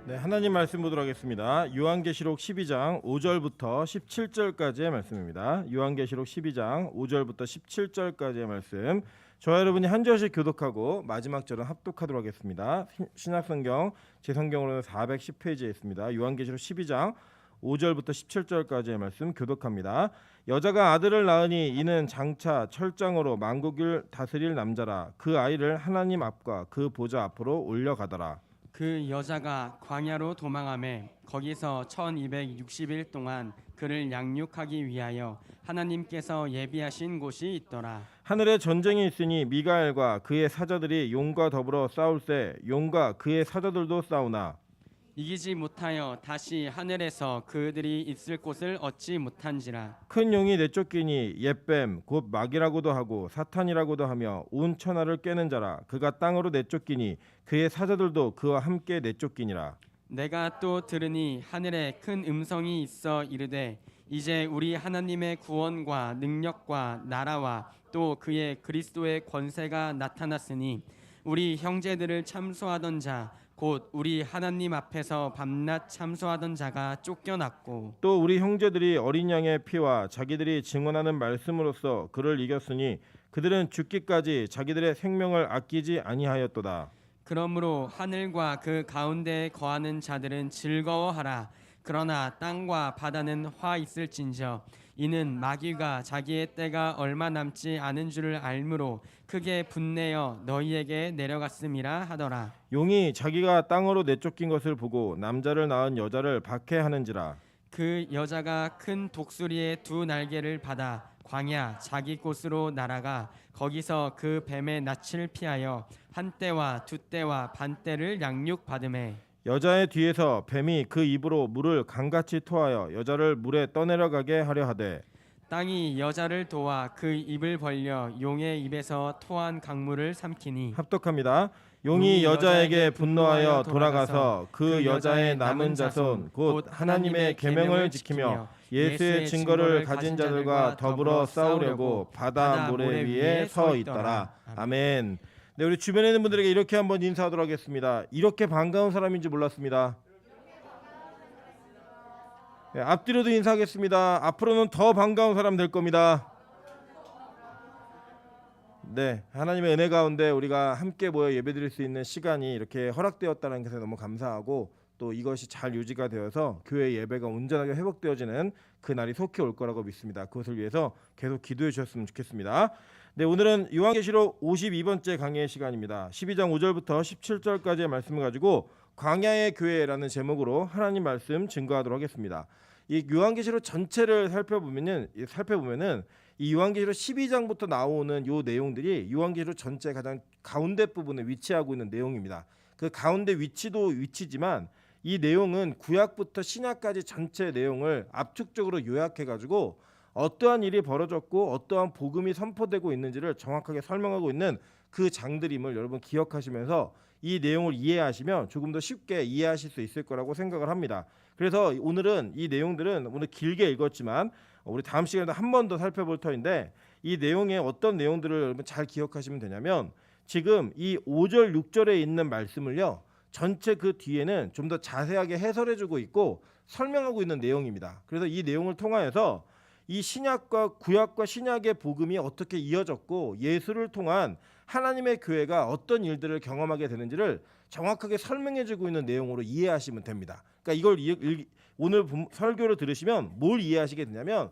네, 하나님 말씀 보도록 하겠습니다. 요한계시록 12장 5절부터 17절까지의 말씀입니다. 요한계시록 12장 5절부터 17절까지의 말씀. 저와 여러분이 한 절씩 교독하고 마지막 절은 합독하도록 하겠습니다. 신약성경 제 성경으로는 410페이지에 있습니다. 요한계시록 12장 5절부터 17절까지의 말씀 교독합니다. 여자가 아들을 낳으니 이는 장차 철장으로 만국을 다스릴 남자라. 그 아이를 하나님 앞과 그 보좌 앞으로 올려가더라. 그 여자가 광야로 도망하매 거기서 1260일 동안 그를 양육하기 위하여 하나님께서 예비하신 곳이 있더라. 하늘에 전쟁이 있으니 미가엘과 그의 사자들이 용과 더불어 싸울세 용과 그의 사자들도 싸우나 이기지 못하여 다시 하늘에서 그들이 있을 곳을 얻지 못한지라. 큰 용이 내쫓기니 옛뱀 곧 마귀라고도 하고 사탄이라고도 하며 온 천하를 깨는 자라. 그가 땅으로 내쫓기니 그의 사자들도 그와 함께 내쫓기니라. 내가 또 들으니 하늘에 큰 음성이 있어 이르되 이제 우리 하나님의 구원과 능력과 나라와 또 그의 그리스도의 권세가 나타났으니 우리 형제들을 참소하던 자 곧 우리 하나님 앞에서 밤낮 참소하던 자가 쫓겨났고 또 우리 형제들이 어린 양의 피와 자기들이 증언하는 말씀으로써 그를 이겼으니 그들은 죽기까지 자기들의 생명을 아끼지 아니하였도다. 그러므로 하늘과 그 가운데에 거하는 자들은 즐거워하라. 그러나 땅과 바다는 화 있을진저 이는 마귀가 자기의 때가 얼마 남지 않은 줄을 알므로 크게 분내어 너희에게 내려갔음이라 하더라. 용이 자기가 땅으로 내쫓긴 것을 보고 남자를 낳은 여자를 박해하는지라. 그 여자가 큰 독수리의 두 날개를 받아 광야 자기 곳으로 날아가 거기서 그 뱀의 낯을 피하여 한 떼와 두 떼와 반 떼를 양육받음에 여자의 뒤에서 뱀이 그 입으로 물을 강같이 토하여 여자를 물에 떠내려가게 하려 하되 땅이 여자를 도와 그 입을 벌려 용의 입에서 토한 강물을 삼키니 합독합니다. 용이 여자에게 분노하여 돌아가서 그 여자의 남은 자손 곧 하나님의 계명을 지키며 예수의 증거를 가진 자들과 더불어 싸우려고 바다 모래 위에 서 있더라. 아멘. 네, 우리 주변에 있는 분들에게 이렇게 한번 인사하도록 하겠습니다. 이렇게 반가운 사람인지 몰랐습니다. 네, 앞뒤로도 인사하겠습니다. 앞으로는 더 반가운 사람 될 겁니다. 네, 하나님의 은혜 가운데 우리가 함께 모여 예배드릴 수 있는 시간이 이렇게 허락되었다는 것에 너무 감사하고 또 이것이 잘 유지가 되어서 교회 예배가 온전하게 회복되어지는 그날이 속히 올 거라고 믿습니다. 그것을 위해서 계속 기도해 주셨으면 좋겠습니다. 네, 오늘은 요한계시록 52번째 강의의 시간입니다. 12장 5절부터 17절까지의 말씀을 가지고 광야의 교회라는 제목으로 하나님 말씀 증거하도록 하겠습니다. 이 요한계시록 전체를 살펴보면은 이 요한계시록 12장부터 나오는 요 내용들이 요한계시록 전체 가장 가운데 부분에 위치하고 있는 내용입니다. 그 가운데 위치도 위치지만 이 내용은 구약부터 신약까지 전체 내용을 압축적으로 요약해 가지고 어떠한 일이 벌어졌고 어떠한 복음이 선포되고 있는지를 정확하게 설명하고 있는 그 장들임을 여러분 기억하시면서 이 내용을 이해하시면 조금 더 쉽게 이해하실 수 있을 거라고 생각을 합니다. 그래서 오늘은 이 내용들은 오늘 길게 읽었지만 우리 다음 시간에도 한 번 더 살펴볼 터인데 이 내용에 어떤 내용들을 여러분 잘 기억하시면 되냐면 지금 이 5절 6절에 있는 말씀을요 전체 그 뒤에는 좀 더 자세하게 해설해주고 있고 설명하고 있는 내용입니다. 그래서 이 내용을 통하여서 이 신약과 구약과 신약의 복음이 어떻게 이어졌고 예수를 통한 하나님의 교회가 어떤 일들을 경험하게 되는지를 정확하게 설명해주고 있는 내용으로 이해하시면 됩니다. 그러니까 이걸 오늘 설교를 들으시면 뭘 이해하시게 되냐면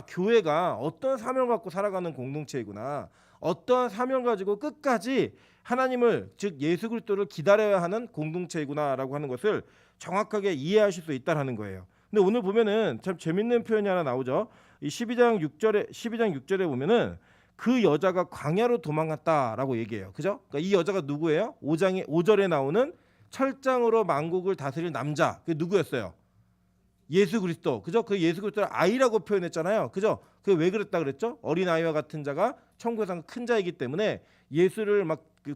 교회가 어떤 사명을 갖고 살아가는 공동체이구나. 어떠한 사명을 가지고 끝까지 하나님을 즉 예수 그리스도를 기다려야 하는 공동체이구나라고 하는 것을 정확하게 이해하실 수 있다라는 거예요. 근데 오늘 보면은 참 재밌는 표현이 하나 나오죠. 이 12장 6절에 보면은 그 여자가 광야로 도망갔다라고 얘기해요. 그죠? 그러니까 이 여자가 누구예요? 5절에 나오는 철장으로 만국을 다스릴 남자. 그게 누구였어요? 예수 그리스도. 그죠? 그 예수 그리스도를 아이라고 표현했잖아요. 그죠? 그게 왜 그랬다 그랬죠? 어린 아이와 같은 자가 천국에서 큰 자이기 때문에 예수를 막 그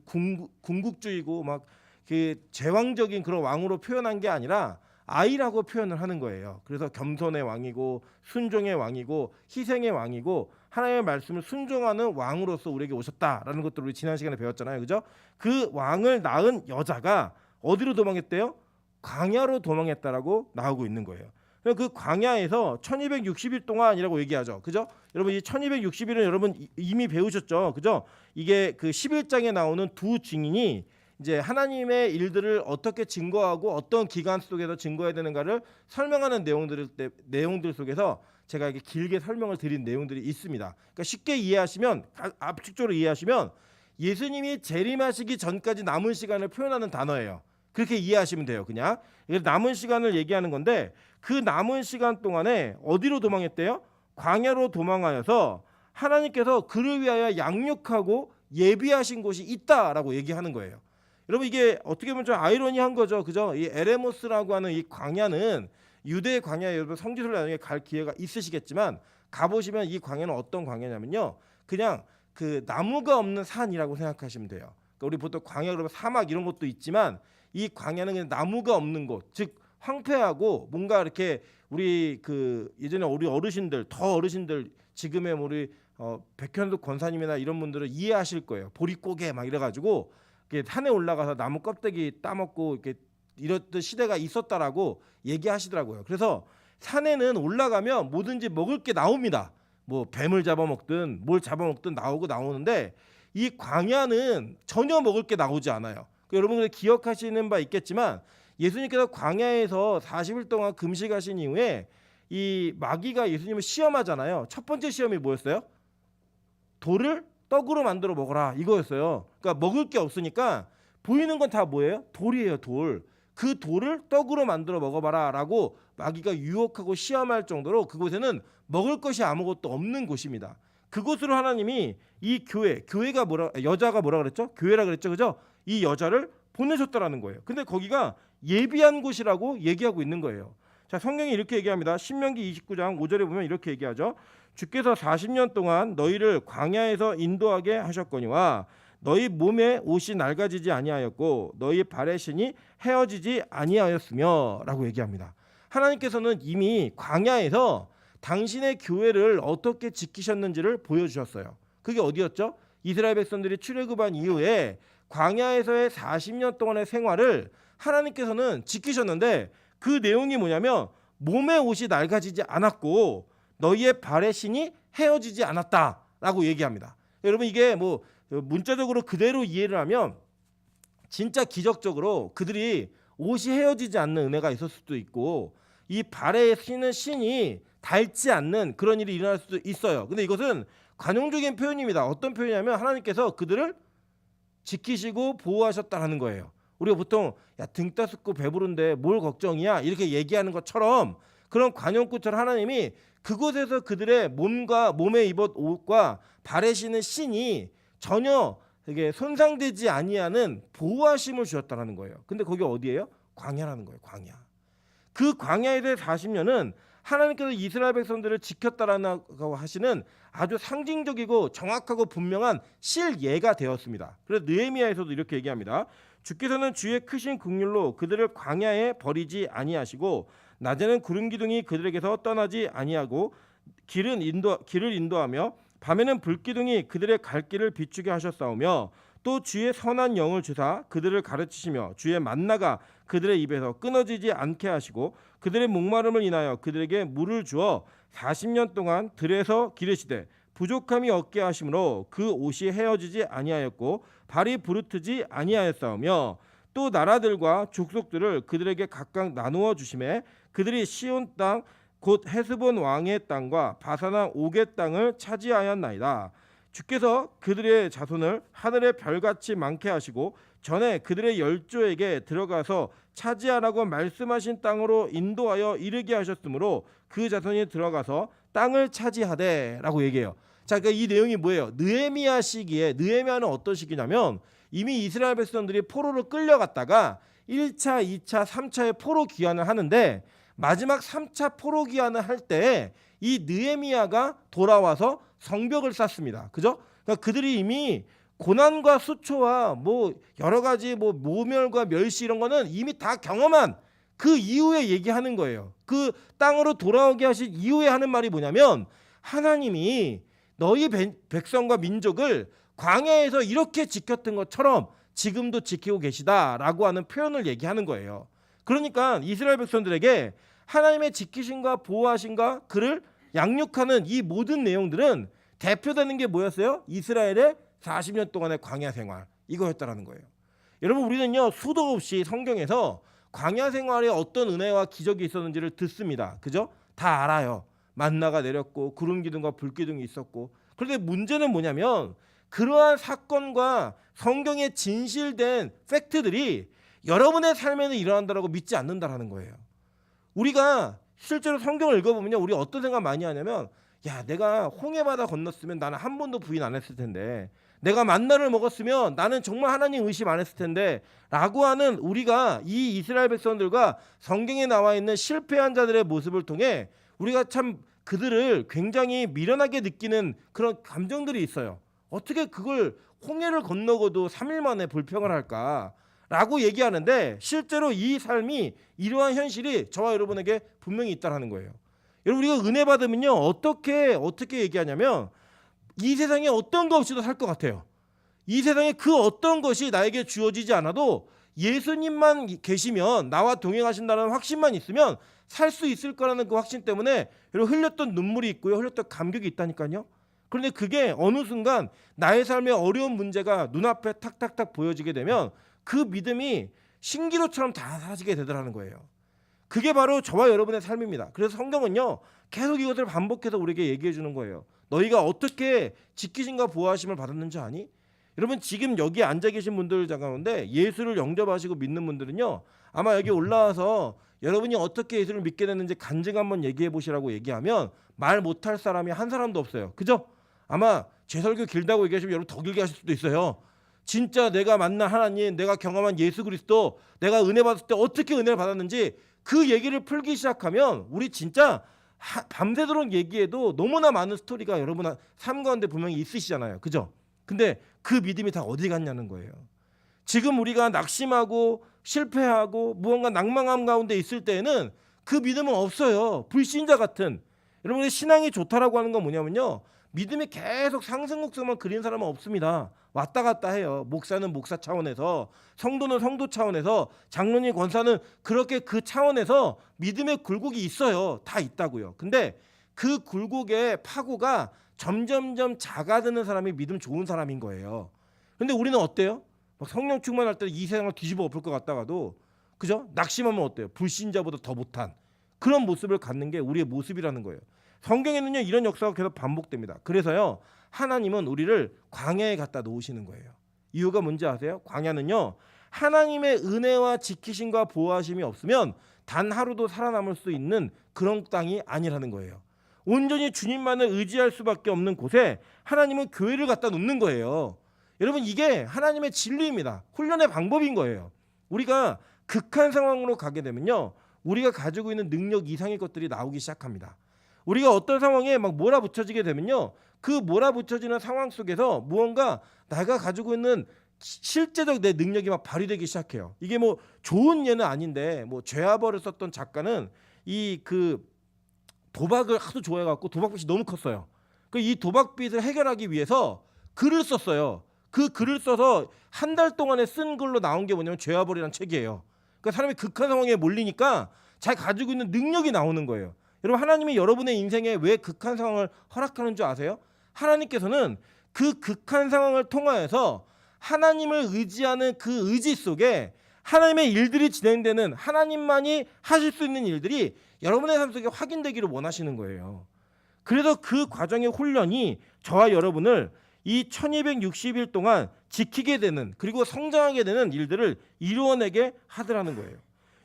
궁극주의고 막 그 제왕적인 그런 왕으로 표현한 게 아니라 아이라고 표현을 하는 거예요. 그래서 겸손의 왕이고 순종의 왕이고 희생의 왕이고 하나님의 말씀을 순종하는 왕으로서 우리에게 오셨다라는 것들을 우리 지난 시간에 배웠잖아요. 그죠? 그 왕을 낳은 여자가 어디로 도망했대요? 광야로 도망했다라고 나오고 있는 거예요. 그 광야에서 1260일 동안이라고 얘기하죠. 그죠? 여러분 이 1260일은 여러분 이미 배우셨죠. 그죠? 이게 그 11장에 나오는 두 증인이 이제 하나님의 일들을 어떻게 증거하고 어떤 기간 속에서 증거해야 되는가를 설명하는 내용들 속에서 제가 이렇게 길게 설명을 드린 내용들이 있습니다. 그러니까 쉽게 이해하시면, 압축적으로 이해하시면 예수님이 재림하시기 전까지 남은 시간을 표현하는 단어예요. 그렇게 이해하시면 돼요. 그냥 남은 시간을 얘기하는 건데, 그 남은 시간 동안에 어디로 도망했대요? 광야로 도망하여서 하나님께서 그를 위하여 양육하고 예비하신 곳이 있다라고 얘기하는 거예요. 여러분 이게 어떻게 보면 좀 아이러니한 거죠. 그죠? 이 에레모스라고 하는 이 광야는 유대의 광야에 여러분 성지순례 나중에 갈 기회가 있으시겠지만 가보시면 이 광야는 어떤 광야냐면요. 그냥 그 나무가 없는 산이라고 생각하시면 돼요. 그러니까 우리 보통 광야 그러면 사막 이런 것도 있지만 이 광야는 그냥 나무가 없는 곳, 즉 황폐하고 뭔가 이렇게 우리 그 예전에 우리 어르신들 더 어르신들 지금의 우리 백현숙 권사님이나 이런 분들은 이해하실 거예요. 보릿고개 막 이래가지고 산에 올라가서 나무 껍데기 따먹고 이렇게 이랬던 시대가 있었다라고 얘기하시더라고요. 그래서 산에는 올라가면 뭐든지 먹을 게 나옵니다. 뭐 뱀을 잡아먹든 뭘 잡아먹든 나오는데 이 광야는 전혀 먹을 게 나오지 않아요. 여러분들 기억하시는 바 있겠지만 예수님께서 광야에서 40일 동안 금식하신 이후에 이 마귀가 예수님을 시험하잖아요. 첫 번째 시험이 뭐였어요? 돌을 떡으로 만들어 먹어라 이거였어요. 그러니까 먹을 게 없으니까 보이는 건 다 뭐예요? 돌이에요. 돌. 그 돌을 떡으로 만들어 먹어봐라 라고 마귀가 유혹하고 시험할 정도로 그곳에는 먹을 것이 아무것도 없는 곳입니다. 그곳으로 하나님이 이 교회가 여자가 뭐라 그랬죠? 교회라 그랬죠. 그죠? 이 여자를 보내셨다라는 거예요. 근데 거기가 예비한 곳이라고 얘기하고 있는 거예요. 자, 성경이 이렇게 얘기합니다. 신명기 29장 5절에 보면 이렇게 얘기하죠. 주께서 40년 동안 너희를 광야에서 인도하게 하셨거니와 너희 몸에 옷이 낡아지지 아니하였고 너희 발의 신이 헤어지지 아니하였으며 라고 얘기합니다. 하나님께서는 이미 광야에서 당신의 교회를 어떻게 지키셨는지를 보여주셨어요. 그게 어디였죠? 이스라엘 백성들이 출애굽한 이후에 광야에서의 40년 동안의 생활을 하나님께서는 지키셨는데 그 내용이 뭐냐면 몸의 옷이 낡아지지 않았고 너희의 발의 신이 헤어지지 않았다라고 얘기합니다. 여러분 이게 뭐 문자적으로 그대로 이해를 하면 진짜 기적적으로 그들이 옷이 헤어지지 않는 은혜가 있었을 수도 있고 이 발에 신은 신이 닳지 않는 그런 일이 일어날 수도 있어요. 근데 이것은 관용적인 표현입니다. 어떤 표현이냐면 하나님께서 그들을 지키시고 보호하셨다는 거예요. 우리가 보통 등 따숩고 배부른데 뭘 걱정이야 이렇게 얘기하는 것처럼 그런 관용구처럼 하나님이 그곳에서 그들의 몸에 입은 옷과 발에 신은 신이 전혀 이게 손상되지 아니하는 보호하심을 주셨다는 거예요. 근데 거기 어디예요? 광야라는 거예요. 광야. 그 광야에 대해 40년은 하나님께서 이스라엘 백성들을 지켰다라고 하시는 아주 상징적이고 정확하고 분명한 실예가 되었습니다. 그래서 느헤미야에서도 이렇게 얘기합니다. 주께서는 주의 크신 긍휼로 그들을 광야에 버리지 아니하시고 낮에는 구름 기둥이 그들에게서 떠나지 아니하고 길을 인도하며 밤에는 불 기둥이 그들의 갈 길을 비추게 하셨사오며 또 주의 선한 영을 주사 그들을 가르치시며 주의 만나가 그들의 입에서 끊어지지 않게 하시고 그들의 목마름을 인하여 그들에게 물을 주어 40년 동안 들에서 기르시되 부족함이 없게 하심으로 그 옷이 헤어지지 아니하였고 발이 부르트지 아니하였사오며 또 나라들과 족속들을 그들에게 각각 나누어 주심에 그들이 시온 땅 곧 헤스본 왕의 땅과 바사나 옥의 땅을 차지하였나이다. 주께서 그들의 자손을 하늘의 별같이 많게 하시고 전에 그들의 열조에게 들어가서 차지하라고 말씀하신 땅으로 인도하여 이르게 하셨으므로 그 자손이 들어가서 땅을 차지하되라고 얘기해요. 자, 그러니까 이 내용이 뭐예요? 느헤미야 시기에 느헤미야는 어떤 시기냐면 이미 이스라엘 백성들이 포로로 끌려갔다가 1차, 2차, 3차의 포로 귀환을 하는데 마지막 3차 포로 귀환을 할 때 이 느헤미야가 돌아와서 성벽을 쌓습니다. 그죠? 그러니까 그들이 이미 고난과 수초와 뭐 여러 가지 뭐 모멸과 멸시 이런 거는 이미 다 경험한 그 이후에 얘기하는 거예요. 그 땅으로 돌아오게 하신 이후에 하는 말이 뭐냐면 하나님이 너희 백성과 민족을 광야에서 이렇게 지켰던 것처럼 지금도 지키고 계시다라고 하는 표현을 얘기하는 거예요. 그러니까 이스라엘 백성들에게 하나님의 지키심과 보호하심과 그를 양육하는 이 모든 내용들은 대표되는 게 뭐였어요? 이스라엘의 40년 동안의 광야 생활 이거였다라는 거예요. 여러분 우리는요 수도 없이 성경에서 광야 생활에 어떤 은혜와 기적이 있었는지를 듣습니다. 그죠? 다 알아요. 만나가 내렸고 구름 기둥과 불 기둥이 있었고. 그런데 문제는 뭐냐면 그러한 사건과 성경에 진실된 팩트들이 여러분의 삶에는 일어난다라고 믿지 않는다라는 거예요. 우리가 실제로 성경을 읽어보면요, 우리 어떤 생각 많이 하냐면, 야, 내가 홍해바다 건넜으면 나는 한 번도 부인 안 했을 텐데, 내가 만나를 먹었으면 나는 정말 하나님 의심 안 했을 텐데 라고 하는 우리가 이 이스라엘 백성들과 성경에 나와 있는 실패한 자들의 모습을 통해 우리가 참 그들을 굉장히 미련하게 느끼는 그런 감정들이 있어요. 어떻게 그걸 홍해를 건너고도 3일 만에 불평을 할까? 라고 얘기하는데 실제로 이 삶이 이러한 현실이 저와 여러분에게 분명히 있다는 거예요. 여러분 우리가 은혜 받으면요 어떻게 얘기하냐면 이 세상에 어떤 거 없이도 살 것 같아요. 이 세상에 그 어떤 것이 나에게 주어지지 않아도 예수님만 계시면 나와 동행하신다는 확신만 있으면 살 수 있을 거라는 그 확신 때문에 여러분 흘렸던 눈물이 있고요. 흘렸던 감격이 있다니까요. 그런데 그게 어느 순간 나의 삶의 어려운 문제가 눈앞에 탁탁탁 보여지게 되면 그 믿음이 신기루처럼 다 사라지게 되더라는 거예요. 그게 바로 저와 여러분의 삶입니다. 그래서 성경은요 계속 이것을 반복해서 우리에게 얘기해 주는 거예요. 너희가 어떻게 지키심과 보호하심을 받았는지 아니? 여러분 지금 여기 앉아 계신 분들 가운데 예수를 영접하시고 믿는 분들은요 아마 여기 올라와서 여러분이 어떻게 예수를 믿게 됐는지 간증 한번 얘기해 보시라고 얘기하면 말 못할 사람이 한 사람도 없어요. 그죠? 아마 제 설교 길다고 얘기하시면 여러분 더 길게 하실 수도 있어요. 진짜 내가 만난 하나님, 내가 경험한 예수 그리스도, 내가 은혜 받을 때 어떻게 은혜를 받았는지 그 얘기를 풀기 시작하면 우리 진짜 밤새도록 얘기해도 너무나 많은 스토리가 여러분 삶 가운데 분명히 있으시잖아요. 그죠? 근데 그 믿음이 다 어디 갔냐는 거예요. 지금 우리가 낙심하고 실패하고 무언가 낭망함 가운데 있을 때에는 그 믿음은 없어요. 불신자 같은. 여러분의 신앙이 좋다라고 하는 건 뭐냐면요. 믿음이 계속 상승곡선만 그린 사람은 없습니다. 왔다 갔다 해요. 목사는 목사 차원에서, 성도는 성도 차원에서, 장로님 권사는 그렇게 그 차원에서 믿음의 굴곡이 있어요. 다 있다고요. 근데 그 굴곡의 파고가 점점점 작아드는 사람이 믿음 좋은 사람인 거예요. 근데 우리는 어때요? 막 성령 충만할 때 이 세상을 뒤집어 엎을 것 같다가도 그죠? 낙심하면 어때요? 불신자보다 더 못한 그런 모습을 갖는 게 우리의 모습이라는 거예요. 성경에는요 이런 역사가 계속 반복됩니다. 그래서요 하나님은 우리를 광야에 갖다 놓으시는 거예요. 이유가 뭔지 아세요? 광야는요 하나님의 은혜와 지키심과 보호하심이 없으면 단 하루도 살아남을 수 있는 그런 땅이 아니라는 거예요. 온전히 주님만을 의지할 수밖에 없는 곳에 하나님은 교회를 갖다 놓는 거예요. 여러분 이게 하나님의 진리입니다. 훈련의 방법인 거예요. 우리가 극한 상황으로 가게 되면요 우리가 가지고 있는 능력 이상의 것들이 나오기 시작합니다. 우리가 어떤 상황에 막 몰아붙여지게 되면요 그 몰아붙여지는 상황 속에서 무언가 내가 가지고 있는 실제적 내 능력이 막 발휘되기 시작해요. 이게 뭐 좋은 예는 아닌데 뭐 죄아벌을 썼던 작가는 이 그 도박을 하도 좋아해갖고 도박빚이 너무 컸어요. 그 이 도박빚을 해결하기 위해서 글을 썼어요. 그 글을 써서 한 달 동안에 쓴 글로 나온 게 뭐냐면 죄아벌이라는 책이에요. 그러니까 사람이 극한 상황에 몰리니까 잘 가지고 있는 능력이 나오는 거예요. 여러분 하나님이 여러분의 인생에 왜 극한 상황을 허락하는 줄 아세요? 하나님께서는 그 극한 상황을 통하여서 하나님을 의지하는 그 의지 속에 하나님의 일들이 진행되는 하나님만이 하실 수 있는 일들이 여러분의 삶 속에 확인되기를 원하시는 거예요. 그래서 그 과정의 훈련이 저와 여러분을 이 1260일 동안 지키게 되는 그리고 성장하게 되는 일들을 이루어내게 하더라는 거예요.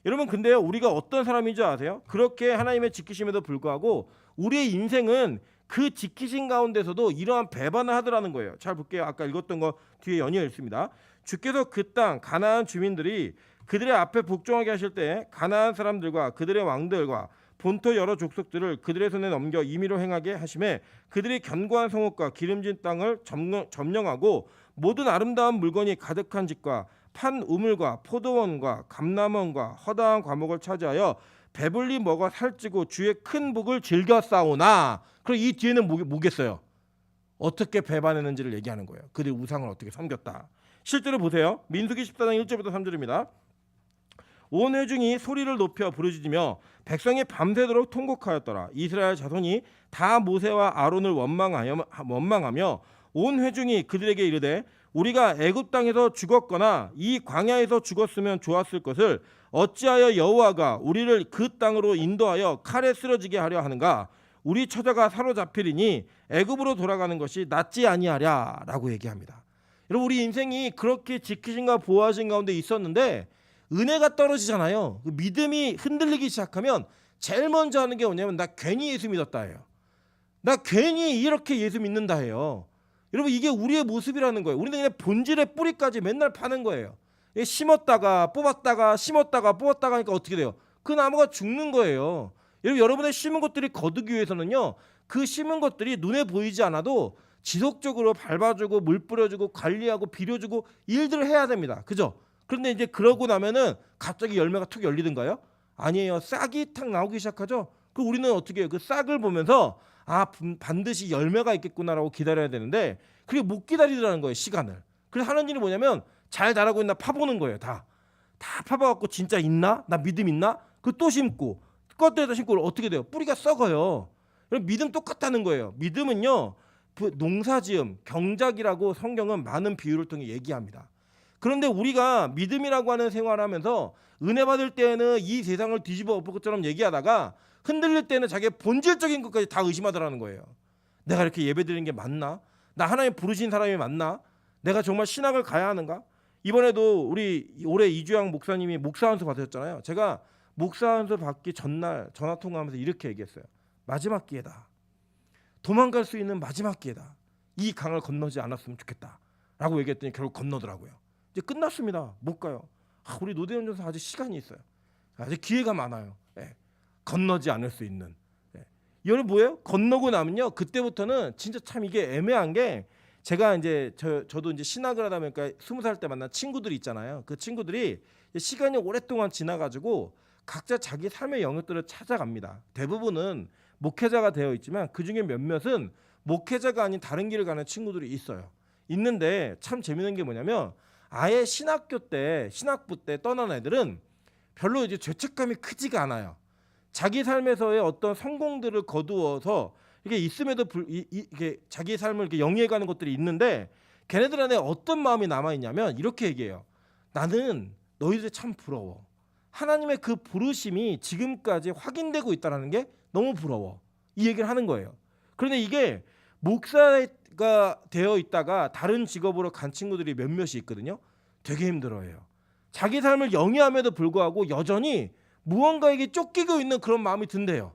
여러분 근데요 우리가 어떤 사람인 줄 아세요? 그렇게 하나님의 지키심에도 불구하고 우리의 인생은 그 지키심 가운데서도 이러한 배반을 하더라는 거예요. 잘 볼게요. 아까 읽었던 거 뒤에 연이어 있습니다. 주께서 그 땅 가나안 주민들이 그들의 앞에 복종하게 하실 때 가나안 사람들과 그들의 왕들과 본토 여러 족속들을 그들의 손에 넘겨 임의로 행하게 하심에 그들이 견고한 성읍과 기름진 땅을 점령하고 모든 아름다운 물건이 가득한 집과 판 우물과 포도원과 감람원과 허다한 과목을 차지하여 배불리 먹어 살찌고 주의 큰 복을 즐겨 싸우나. 그리고 이 뒤에는 뭐겠어요? 어떻게 배반했는지를 얘기하는 거예요. 그들이 우상을 어떻게 섬겼다. 실제로 보세요. 민수기 14장 1절부터 3절입니다. 온 회중이 소리를 높여 부르짖으며 백성이 밤새도록 통곡하였더라. 이스라엘 자손이 다 모세와 아론을 원망하며 온 회중이 그들에게 이르되 우리가 애굽 땅에서 죽었거나 이 광야에서 죽었으면 좋았을 것을 어찌하여 여호와가 우리를 그 땅으로 인도하여 칼에 쓰러지게 하려 하는가? 우리 처자가 사로잡히리니 애굽으로 돌아가는 것이 낫지 아니하랴라고 얘기합니다. 여러분, 우리 인생이 그렇게 지키신가 보호하신 가운데 있었는데 은혜가 떨어지잖아요. 그 믿음이 흔들리기 시작하면 제일 먼저 하는 게 뭐냐면 나 괜히 예수 믿었다예요. 나 괜히 이렇게 예수 믿는다 해요. 여러분, 이게 우리의 모습이라는 거예요. 우리는 그냥 본질의 뿌리까지 맨날 파는 거예요. 심었다가 뽑았다가 심었다가 뽑았다가 하니까 어떻게 돼요? 그 나무가 죽는 거예요. 여러분의 심은 것들이 거두기 위해서는요, 그 심은 것들이 눈에 보이지 않아도 지속적으로 밟아주고 물 뿌려주고 관리하고 비료주고 일들을 해야 됩니다. 그죠? 그런데 이제 그러고 나면은 갑자기 열매가 툭 열리던가요? 아니에요. 싹이 탁 나오기 시작하죠. 그 우리는 어떻게 해요? 그 싹을 보면서 반드시 열매가 있겠구나라고 기다려야 되는데 그게 못 기다리더라는 거예요, 시간을. 그래서 하는 일이 뭐냐면 잘 자라고 있나 파보는 거예요. 다 파봐갖고 진짜 있나? 나 믿음 있나? 그 또 심고 껐다에다 심고 어떻게 돼요? 뿌리가 썩어요. 그럼 믿음 똑같다는 거예요. 믿음은요, 농사지음, 경작이라고 성경은 많은 비유를 통해 얘기합니다. 그런데 우리가 믿음이라고 하는 생활을 하면서 은혜 받을 때는 이 세상을 뒤집어 엎을 것처럼 얘기하다가 흔들릴 때는 자기의 본질적인 것까지 다 의심하더라는 거예요. 내가 이렇게 예배드리는 게 맞나? 나 하나님 부르신 사람이 맞나? 내가 정말 신학을 가야 하는가? 이번에도 우리 올해 이주영 목사님이 목사 안수 받으셨잖아요. 제가 목사 안수 받기 전날 전화 통화하면서 이렇게 얘기했어요. 마지막 기회다. 도망갈 수 있는 마지막 기회다. 이 강을 건너지 않았으면 좋겠다 라고 얘기했더니 결국 건너더라고요. 이제 끝났습니다. 못 가요. 우리 노대현 전사 아직 시간이 있어요. 아직 기회가 많아요. 건너지 않을 수 있는. 이거는 뭐예요? 건너고 나면요, 그때부터는 진짜 참 이게 애매한 게, 제가 이제 저도 이제 신학을 하다 보니까 20살 때 만난 친구들이 있잖아요. 그 친구들이 시간이 오랫동안 지나가지고 각자 자기 삶의 영역들을 찾아갑니다. 대부분은 목회자가 되어 있지만 그 중에 몇몇은 목회자가 아닌 다른 길을 가는 친구들이 있어요. 있는데 참 재밌는 게 뭐냐면 아예 신학부 때 떠난 애들은 별로 이제 죄책감이 크지가 않아요. 자기 삶에서의 어떤 성공들을 거두어서 이게 있음에도 이게 자기 삶을 이렇게 영위해가는 것들이 있는데, 걔네들 안에 어떤 마음이 남아 있냐면 이렇게 얘기해요. 나는 너희들 참 부러워. 하나님의 그 부르심이 지금까지 확인되고 있다는 게 너무 부러워. 이 얘기를 하는 거예요. 그런데 이게 목사가 되어 있다가 다른 직업으로 간 친구들이 몇몇이 있거든요. 되게 힘들어해요. 자기 삶을 영위함에도 불구하고 여전히 무언가에게 쫓기고 있는 그런 마음이 든대요.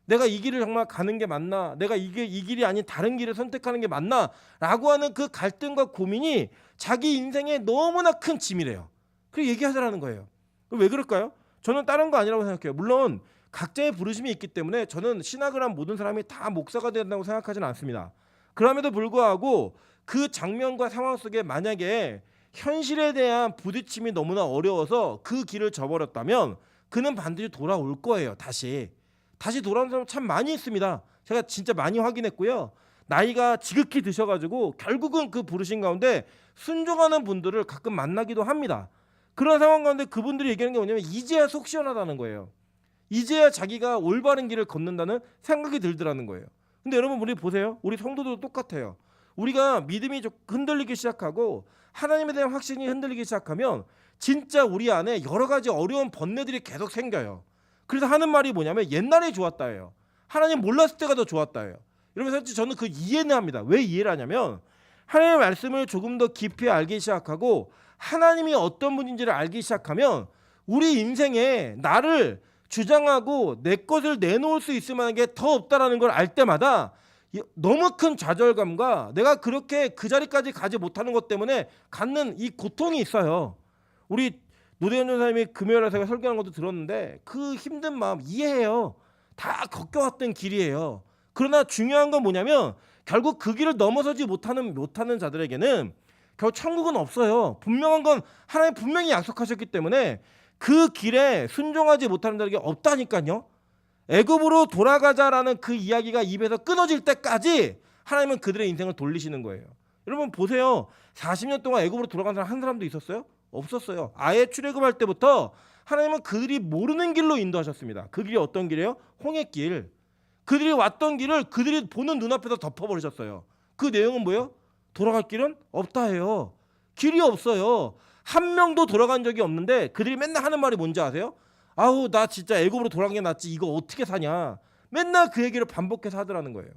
내가 이 길을 정말 가는 게 맞나? 내가 이 길이 아닌 다른 길을 선택하는 게 맞나? 라고 하는 그 갈등과 고민이 자기 인생에 너무나 큰 짐이래요. 그리고 얘기하자라는 거예요. 왜 그럴까요? 저는 다른 거 아니라고 생각해요. 물론 각자의 부르심이 있기 때문에 저는 신학을 한 모든 사람이 다 목사가 된다고 생각하지는 않습니다. 그럼에도 불구하고 그 장면과 상황 속에 만약에 현실에 대한 부딪힘이 너무나 어려워서 그 길을 저버렸다면 그는 반드시 돌아올 거예요. 다시 돌아오는 사람 참 많이 있습니다. 제가 진짜 많이 확인했고요. 나이가 지극히 드셔가지고 결국은 그 부르심 가운데 순종하는 분들을 가끔 만나기도 합니다. 그런 상황 가운데 그분들이 얘기하는 게 뭐냐면 이제야 속 시원하다는 거예요. 이제야 자기가 올바른 길을 걷는다는 생각이 들더라는 거예요. 근데 여러분, 우리 보세요. 우리 성도도 똑같아요. 우리가 믿음이 좀 흔들리기 시작하고 하나님에 대한 확신이 흔들리기 시작하면 진짜 우리 안에 여러 가지 어려운 번뇌들이 계속 생겨요. 그래서 하는 말이 뭐냐면 옛날에 좋았다예요. 하나님 몰랐을 때가 더 좋았다예요. 여러분, 사실 저는 그 이해는 합니다. 왜 이해를 하냐면 하나님의 말씀을 조금 더 깊이 알기 시작하고 하나님이 어떤 분인지를 알기 시작하면 우리 인생에 나를 주장하고 내 것을 내놓을 수 있을 만한 게 더 없다라는 걸 알 때마다 너무 큰 좌절감과 내가 그렇게 그 자리까지 가지 못하는 것 때문에 갖는 이 고통이 있어요. 우리 노대현 전사님이 금요일에 제가 설교하는 것도 들었는데 그 힘든 마음 이해해요. 다 겪어왔던 길이에요. 그러나 중요한 건 뭐냐면 결국 그 길을 넘어서지 못하는 자들에게는 결국 천국은 없어요. 분명한 건 하나님 분명히 약속하셨기 때문에 그 길에 순종하지 못하는 자에게 없다니까요. 애굽으로 돌아가자라는 그 이야기가 입에서 끊어질 때까지 하나님은 그들의 인생을 돌리시는 거예요. 여러분 보세요. 40년 동안 애굽으로 돌아간 사람 한 사람도 있었어요? 없었어요. 아예 출애굽할 때부터 하나님은 그들이 모르는 길로 인도하셨습니다. 그 길이 어떤 길이에요? 홍해길. 그들이 왔던 길을 그들이 보는 눈앞에서 덮어버리셨어요. 그 내용은 뭐예요? 돌아갈 길은 없다 해요. 길이 없어요. 한 명도 돌아간 적이 없는데 그들이 맨날 하는 말이 뭔지 아세요? 아우 나 진짜 애굽으로 돌아간 게 낫지 이거 어떻게 사냐. 맨날 그 얘기를 반복해서 하더라는 거예요.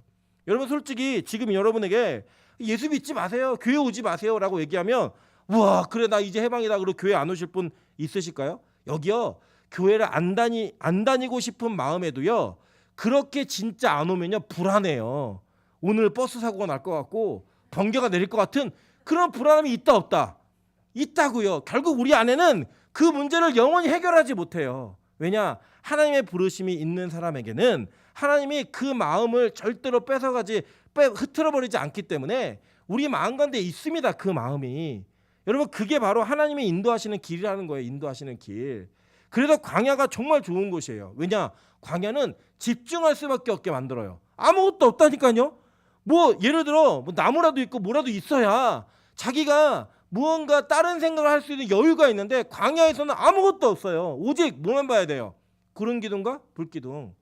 여러분 솔직히 지금 여러분에게 예수 믿지 마세요. 교회 오지 마세요 라고 얘기하면 우와 그래 나 이제 해방이다 그러고 교회 안 오실 분 있으실까요? 여기요. 교회를 안 다니고 싶은 마음에도요. 그렇게 진짜 안 오면요. 불안해요. 오늘 버스 사고가 날 것 같고 번개가 내릴 것 같은 그런 불안함이 있다 없다? 있다고요. 결국 우리 안에는 그 문제를 영원히 해결하지 못해요. 왜냐? 하나님의 부르심이 있는 사람에게는 하나님이 그 마음을 절대로 흐트러버리지 않기 때문에 우리 마음 가운데 있습니다. 그 마음이. 여러분 그게 바로 하나님이 인도하시는 길이라는 거예요. 인도하시는 길. 그래서 광야가 정말 좋은 곳이에요. 왜냐? 광야는 집중할 수밖에 없게 만들어요. 아무것도 없다니까요. 뭐 예를 들어 뭐 나무라도 있고 뭐라도 있어야 자기가 무언가 다른 생각을 할 수 있는 여유가 있는데 광야에서는 아무것도 없어요. 오직 뭐만 봐야 돼요? 구름 기둥과 불 기둥.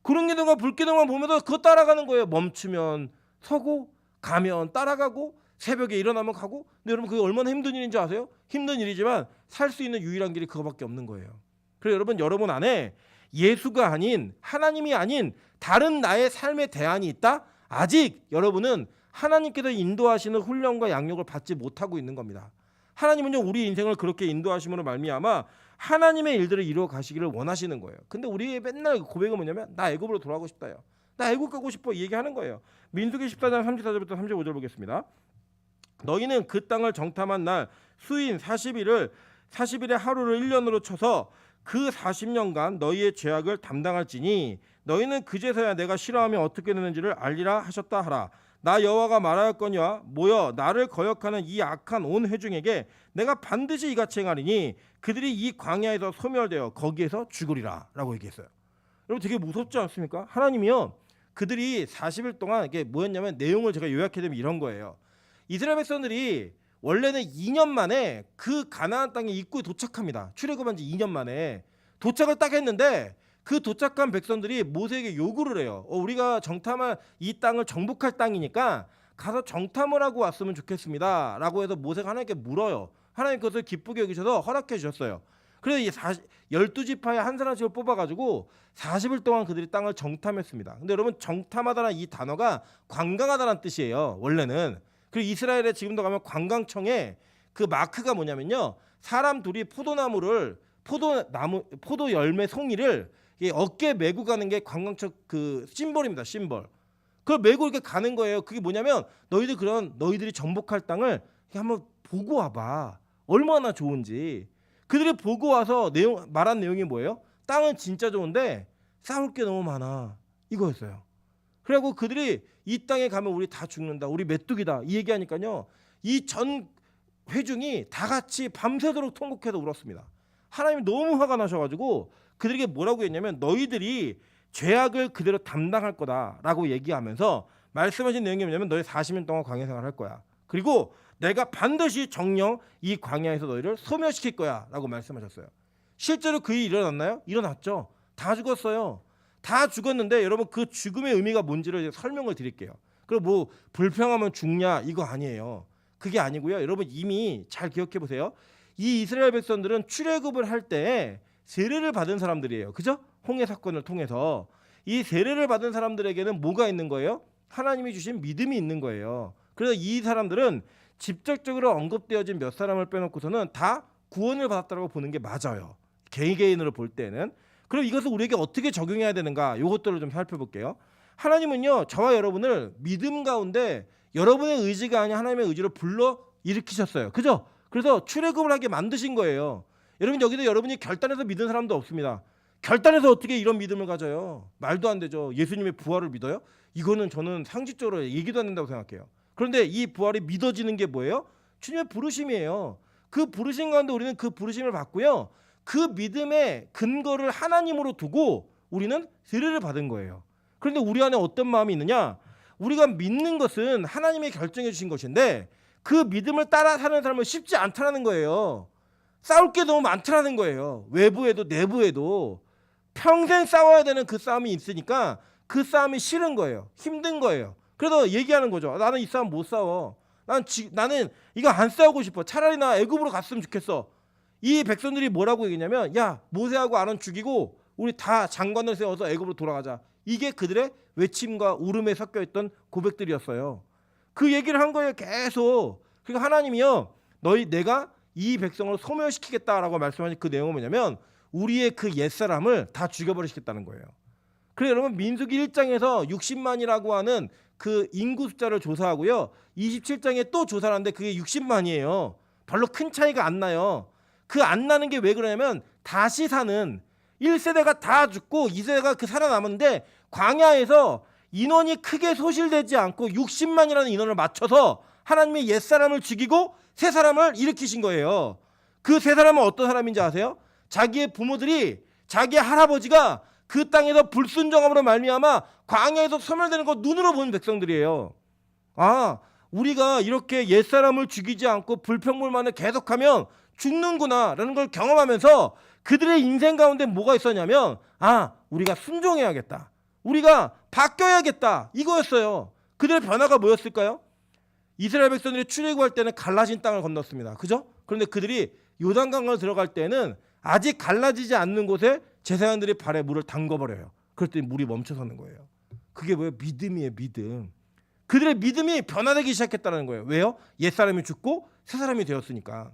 구름 기둥과 불 기둥만 보면서 그거 따라가는 거예요. 멈추면 서고 가면 따라가고 새벽에 일어나면 가고. 근데 여러분 그게 얼마나 힘든 일인지 아세요? 힘든 일이지만 살 수 있는 유일한 길이 그거밖에 없는 거예요. 그래서 여러분 안에 예수가 아닌 하나님이 아닌 다른 나의 삶의 대안이 있다? 아직 여러분은 하나님께서 인도하시는 훈련과 양육을 받지 못하고 있는 겁니다. 하나님은요 우리 인생을 그렇게 인도하심으로 말미암아 하나님의 일들을 이루어 가시기를 원하시는 거예요. 근데 우리의 맨날 고백은 뭐냐면 나 애굽으로 돌아가고 싶다요. 나 애굽 가고 싶어 이 얘기하는 거예요. 민수기 14장 34절부터 35절 보겠습니다. 너희는 그 땅을 정탐한 날 수인 40일의 하루를 1년으로 쳐서 그 40년간 너희의 죄악을 담당할지니 너희는 그제서야 내가 싫어하면 어떻게 되는지를 알리라 하셨다 하라. 나 여호와가 말하였거니와 모여 나를 거역하는 이 악한 온 회중에게 내가 반드시 이같이 행하리니 그들이 이 광야에서 소멸되어 거기에서 죽으리라 라고 얘기했어요. 여러분 되게 무섭지 않습니까? 하나님이요 그들이 40일 동안 이게 뭐였냐면 내용을 제가 요약해드리면 이런 거예요. 이스라엘 백성들이 원래는 2년 만에 그 가나안 땅에 입구에 도착합니다. 출애굽한 지 2년 만에 도착을 딱 했는데 그 도착한 백성들이 모세에게 요구를 해요. 우리가 정탐할 이 땅을 정복할 땅이니까 가서 정탐을 하고 왔으면 좋겠습니다 라고 해서 모세가 하나님께 물어요. 하나님 그것을 기쁘게 여기셔서 허락해 주셨어요. 그래서 이 12지파의 한 사람씩을 뽑아가지고 40일 동안 그들이 땅을 정탐했습니다. 근데 여러분 정탐하다는 이 단어가 관광하다는 뜻이에요. 원래는. 그리고 이스라엘에 지금도 가면 관광청에 그 마크가 뭐냐면요. 사람 둘이 포도 열매 송이를 어깨에 메고 가는 게 관광청 그 심볼입니다. 심볼. 그걸 메고 이렇게 가는 거예요. 그게 뭐냐면 너희들이 정복할 땅을 한번 보고 와봐. 얼마나 좋은지. 그들이 보고 와서 말한 내용이 뭐예요? 땅은 진짜 좋은데 싸울 게 너무 많아. 이거였어요. 그래갖고 그들이 이 땅에 가면 우리 다 죽는다. 우리 메뚜기다. 이 얘기하니까요. 이 전 회중이 다 같이 밤새도록 통곡해서 울었습니다. 하나님이 너무 화가 나셔가지고 그들에게 뭐라고 했냐면 너희들이 죄악을 그대로 담당할 거다라고 얘기하면서 말씀하신 내용이 뭐냐면 너희 40년 동안 광야 생활할 거야. 그리고 내가 반드시 정령 이 광야에서 너희를 소멸시킬 거야 라고 말씀하셨어요. 실제로 그 일이 일어났나요? 일어났죠. 다 죽었어요. 다 죽었는데 여러분 그 죽음의 의미가 뭔지를 설명을 드릴게요. 그리고 뭐 불평하면 죽냐 이거 아니에요. 그게 아니고요. 여러분 이미 잘 기억해 보세요. 이 이스라엘 백성들은 출애굽을 할 때 세례를 받은 사람들이에요. 그죠? 홍해 사건을 통해서 이 세례를 받은 사람들에게는 뭐가 있는 거예요? 하나님이 주신 믿음이 있는 거예요. 그래서 이 사람들은 직접적으로 언급되어진 몇 사람을 빼놓고서는 다 구원을 받았다고 보는 게 맞아요. 개인으로 볼 때는. 그럼 이것을 우리에게 어떻게 적용해야 되는가? 이것들을 좀 살펴볼게요. 하나님은요 저와 여러분을 믿음 가운데 여러분의 의지가 아닌 하나님의 의지로 불러 일으키셨어요. 그죠? 그래서 출애굽을 하게 만드신 거예요. 여러분 여기도 여러분이 결단해서 믿은 사람도 없습니다. 결단해서 어떻게 이런 믿음을 가져요? 말도 안 되죠. 예수님의 부활을 믿어요? 이거는 저는 상식적으로 얘기도 안 된다고 생각해요. 그런데 이 부활이 믿어지는 게 뭐예요? 주님의 부르심이에요. 그 부르심 가운데 우리는 그 부르심을 받고요. 그 믿음의 근거를 하나님으로 두고 우리는 세례를 받은 거예요. 그런데 우리 안에 어떤 마음이 있느냐? 우리가 믿는 것은 하나님이 결정해 주신 것인데 그 믿음을 따라 사는 삶은 쉽지 않다는 거예요. 싸울 게 너무 많더라는 거예요. 외부에도 내부에도 평생 싸워야 되는 그 싸움이 있으니까 그 싸움이 싫은 거예요. 힘든 거예요. 그래서 얘기하는 거죠. 나는 이 싸움 못 싸워. 나는 이거 안 싸우고 싶어. 차라리 나 애굽으로 갔으면 좋겠어. 이 백성들이 뭐라고 얘기냐면, 야, 모세하고 아론 죽이고 우리 다 장관을 세워서 애굽으로 돌아가자. 이게 그들의 외침과 울음에 섞여 있던 고백들이었어요. 그 얘기를 한 거예요, 계속. 그러니까 하나님이요, 내가 이 백성을 소멸시키겠다라고 말씀하신 그 내용은 뭐냐면 우리의 그 옛사람을 다 죽여버리시겠다는 거예요. 그래서 여러분, 민수기 1장에서 60만이라고 하는 그 인구 숫자를 조사하고요, 27장에 또 조사를 하는데 그게 60만이에요. 별로 큰 차이가 안 나요. 그 안 나는 게 왜 그러냐면 다시 사는 1세대가 다 죽고 2세대가 그 살아남았는데 광야에서 인원이 크게 소실되지 않고 60만이라는 인원을 맞춰서 하나님의 옛사람을 죽이고 새 사람을 일으키신 거예요. 그 새 사람은 어떤 사람인지 아세요? 자기의 부모들이, 자기의 할아버지가 그 땅에서 불순종함으로 말미암아 광야에서 소멸되는 거 눈으로 본 백성들이에요. 아, 우리가 이렇게 옛사람을 죽이지 않고 불평불만을 계속하면 죽는구나라는 걸 경험하면서 그들의 인생 가운데 뭐가 있었냐면, 아, 우리가 순종해야겠다, 우리가 바뀌어야겠다, 이거였어요. 그들의 변화가 뭐였을까요? 이스라엘 백성들이 출애굽할 때는 갈라진 땅을 건넜습니다. 그죠? 그런데 그들이 요단강을 들어갈 때는 아직 갈라지지 않는 곳에 제사장들이 발에 물을 담궈버려요. 그랬더니 물이 멈춰서는 거예요. 그게 뭐예요? 믿음이에요, 믿음. 그들의 믿음이 변화되기 시작했다는 거예요. 왜요? 옛사람이 죽고 새 사람이 되었으니까.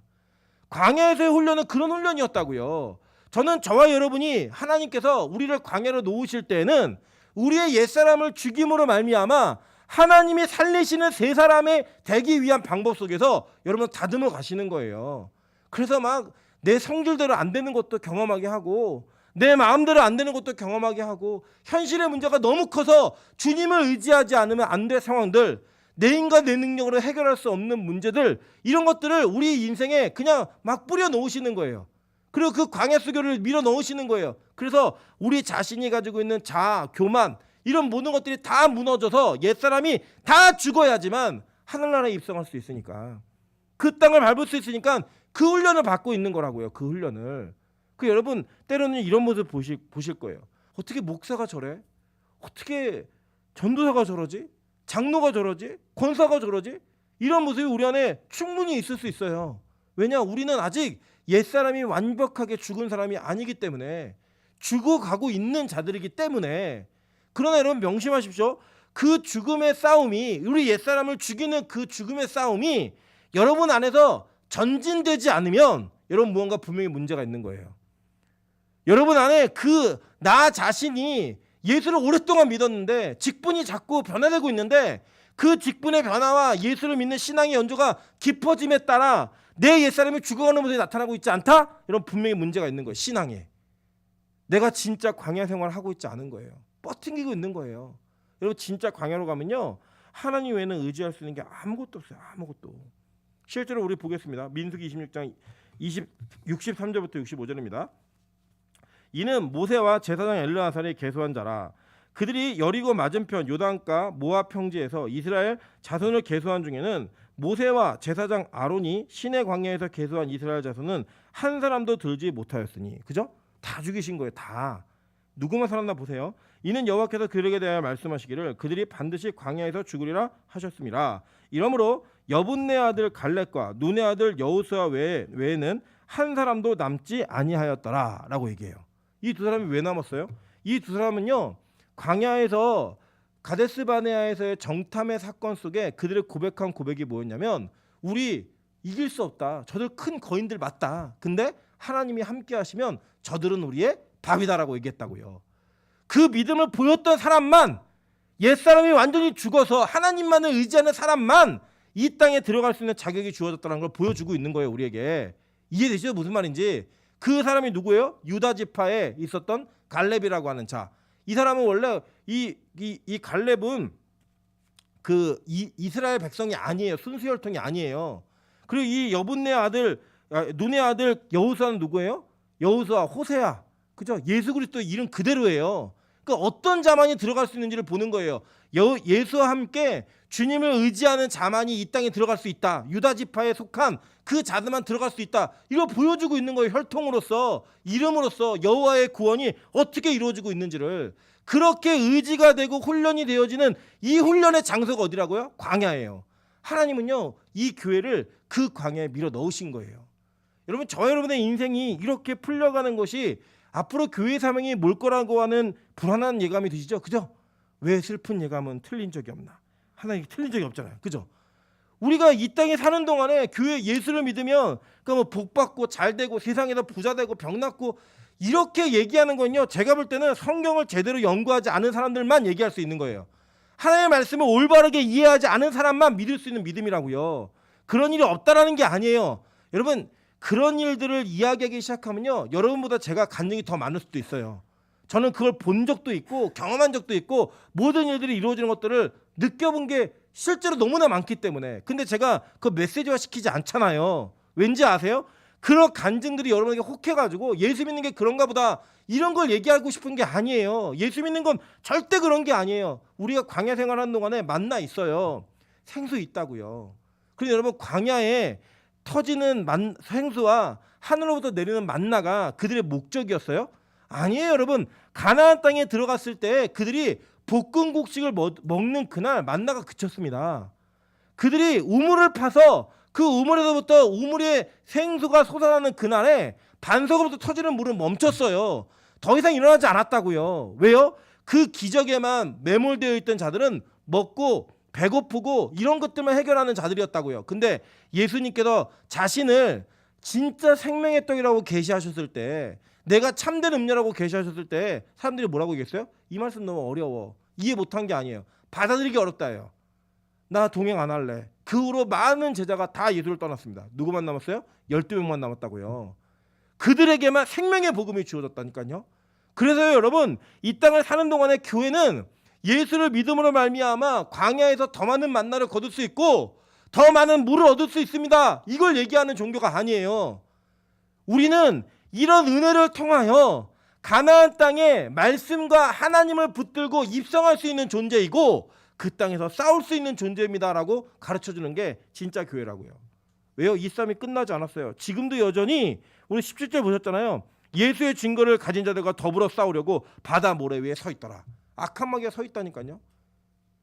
광야에서의 훈련은 그런 훈련이었다고요. 저는 저와 여러분이 하나님께서 우리를 광야로 놓으실 때는 우리의 옛사람을 죽임으로 말미암아 하나님이 살리시는 새 사람이 되기 위한 방법 속에서 여러분 다듬어 가시는 거예요. 그래서 막 내 성질대로 안 되는 것도 경험하게 하고 내 마음대로 안 되는 것도 경험하게 하고 현실의 문제가 너무 커서 주님을 의지하지 않으면 안 될 상황들, 내 힘과 내 능력으로 해결할 수 없는 문제들, 이런 것들을 우리 인생에 그냥 막 뿌려 놓으시는 거예요. 그리고 그 광야 수교를 밀어 넣으시는 거예요. 그래서 우리 자신이 가지고 있는 자아, 교만, 이런 모든 것들이 다 무너져서 옛사람이 다 죽어야지만 하늘나라에 입성할 수 있으니까, 그 땅을 밟을 수 있으니까 그 훈련을 받고 있는 거라고요. 그 훈련을. 그 여러분 때로는 이런 모습 보실 거예요. 어떻게 목사가 저래? 어떻게 전도사가 저러지? 장로가 저러지? 권사가 저러지? 이런 모습이 우리 안에 충분히 있을 수 있어요. 왜냐? 우리는 아직 옛사람이 완벽하게 죽은 사람이 아니기 때문에, 죽어가고 있는 자들이기 때문에. 그러나 여러분 명심하십시오. 그 죽음의 싸움이, 우리 옛사람을 죽이는 그 죽음의 싸움이 여러분 안에서 전진되지 않으면 여러분 무언가 분명히 문제가 있는 거예요. 여러분 안에 그 나 자신이 예수를 오랫동안 믿었는데 직분이 자꾸 변화되고 있는데 그 직분의 변화와 예수를 믿는 신앙의 연조가 깊어짐에 따라 내 옛사람이 죽어가는 모습이 나타나고 있지 않다? 이런 분명히 문제가 있는 거예요. 신앙에. 내가 진짜 광야 생활을 하고 있지 않은 거예요. 뻗팅기고 있는 거예요. 여러분 진짜 광야로 가면요, 하나님 외에는 의지할 수 있는 게 아무것도 없어요. 아무것도. 실제로 우리 보겠습니다. 민수기 26장 63절부터 65절입니다. 이는 모세와 제사장 엘르아살이 계수한 자라. 그들이 여리고 맞은편 요단가 모압 평지에서 이스라엘 자손을 계수한 중에는 모세와 제사장 아론이 시내 광야에서 계수한 이스라엘 자손은 한 사람도 들지 못하였으니. 그죠? 다 죽이신 거예요. 다. 누구만 살았나 보세요. 이는 여호와께서 그들에게 대하여 말씀하시기를 그들이 반드시 광야에서 죽으리라 하셨습니다. 이러므로 여분네 아들 갈렙과 눈의 아들 여호수아 외에는 한 사람도 남지 아니하였더라라고 얘기해요. 이 두 사람이 왜 남았어요? 이 두 사람은요, 광야에서 가데스 바네아에서의 정탐의 사건 속에 그들의 고백한 고백이 뭐였냐면, 우리 이길 수 없다. 저들 큰 거인들 맞다. 근데 하나님이 함께 하시면 저들은 우리의 밥이다라고 얘기했다고요. 그 믿음을 보였던 사람만, 옛사람이 완전히 죽어서 하나님만을 의지하는 사람만 이 땅에 들어갈 수 있는 자격이 주어졌다는 걸 보여주고 있는 거예요. 우리에게. 이해되시죠? 무슨 말인지. 그 사람이 누구예요? 유다 지파에 있었던 갈렙이라고 하는 자. 이 사람은 원래 이 갈렙은 그 이스라엘 백성이 아니에요. 순수 혈통이 아니에요. 그리고 이 여분네 아들, 눈의 아들 여호수아는 누구예요? 여호수아, 호세아. 그죠? 예수 그리스도 이름 그대로예요. 그러니까 그 어떤 자만이 들어갈 수 있는지를 보는 거예요. 예수와 함께 주님을 의지하는 자만이 이 땅에 들어갈 수 있다. 유다 지파에 속한 그 자들만 들어갈 수 있다. 이거 보여주고 있는 거예요. 혈통으로서, 이름으로서 여호와의 구원이 어떻게 이루어지고 있는지를. 그렇게 의지가 되고 훈련이 되어지는 이 훈련의 장소가 어디라고요? 광야예요. 하나님은요, 이 교회를 그 광야에 밀어 넣으신 거예요. 여러분, 저와 여러분의 인생이 이렇게 풀려가는 것이 앞으로 교회 사명이 뭘 거라고 하는 불안한 예감이 드시죠? 그죠? 왜 슬픈 예감은 틀린 적이 없나? 하나님 틀린 적이 없잖아요. 그죠? 우리가 이 땅에 사는 동안에 교회 예수를 믿으면 뭐 복 받고 잘 되고 세상에서 부자 되고 병 낫고 이렇게 얘기하는 건요, 제가 볼 때는 성경을 제대로 연구하지 않은 사람들만 얘기할 수 있는 거예요. 하나님의 말씀을 올바르게 이해하지 않은 사람만 믿을 수 있는 믿음이라고요. 그런 일이 없다라는 게 아니에요. 여러분, 그런 일들을 이야기하기 시작하면요, 여러분보다 제가 간증이 더 많을 수도 있어요. 저는 그걸 본 적도 있고 경험한 적도 있고 모든 일들이 이루어지는 것들을 느껴본 게 실제로 너무나 많기 때문에. 근데 제가 그 메시지화 시키지 않잖아요. 왠지 아세요? 그런 간증들이 여러분에게 혹해가지고 예수 믿는 게 그런가 보다 이런 걸 얘기하고 싶은 게 아니에요. 예수 믿는 건 절대 그런 게 아니에요. 우리가 광야 생활하는 동안에 만나 있어요. 생수 있다고요. 그리고 여러분, 광야에 터지는 생수와 하늘로부터 내리는 만나가 그들의 목적이었어요? 아니에요. 여러분, 가나안 땅에 들어갔을 때 그들이 볶은 곡식을 먹는 그날 만나가 그쳤습니다. 그들이 우물을 파서 그 우물에서부터 우물의 생수가 솟아나는 그날에 반석으로부터 터지는 물은 멈췄어요. 더 이상 일어나지 않았다고요. 왜요? 그 기적에만 매몰되어 있던 자들은 먹고 배고프고 이런 것들만 해결하는 자들이었다고요. 근데 예수님께서 자신을 진짜 생명의 떡이라고 계시하셨을 때, 내가 참된 음료라고 계시하셨을 때 사람들이 뭐라고 얘기했어요? 이 말씀 너무 어려워. 이해 못한 게 아니에요. 받아들이기 어렵다예요. 나 동행 안 할래. 그 후로 많은 제자가 다 예수를 떠났습니다. 누구만 남았어요? 12명만 남았다고요. 그들에게만 생명의 복음이 주어졌다니까요. 그래서요, 여러분, 이 땅을 사는 동안에 교회는 예수를 믿음으로 말미암아 광야에서 더 많은 만나를 거둘 수 있고 더 많은 물을 얻을 수 있습니다. 이걸 얘기하는 종교가 아니에요. 우리는 이런 은혜를 통하여 가나안 땅에 말씀과 하나님을 붙들고 입성할 수 있는 존재이고 그 땅에서 싸울 수 있는 존재입니다라고 가르쳐주는 게 진짜 교회라고요. 왜요? 이 싸움이 끝나지 않았어요. 지금도 여전히 우리 17절 보셨잖아요. 예수의 증거를 가진 자들과 더불어 싸우려고 바다 모래 위에 서 있더라. 악한 마귀가 서 있다니까요.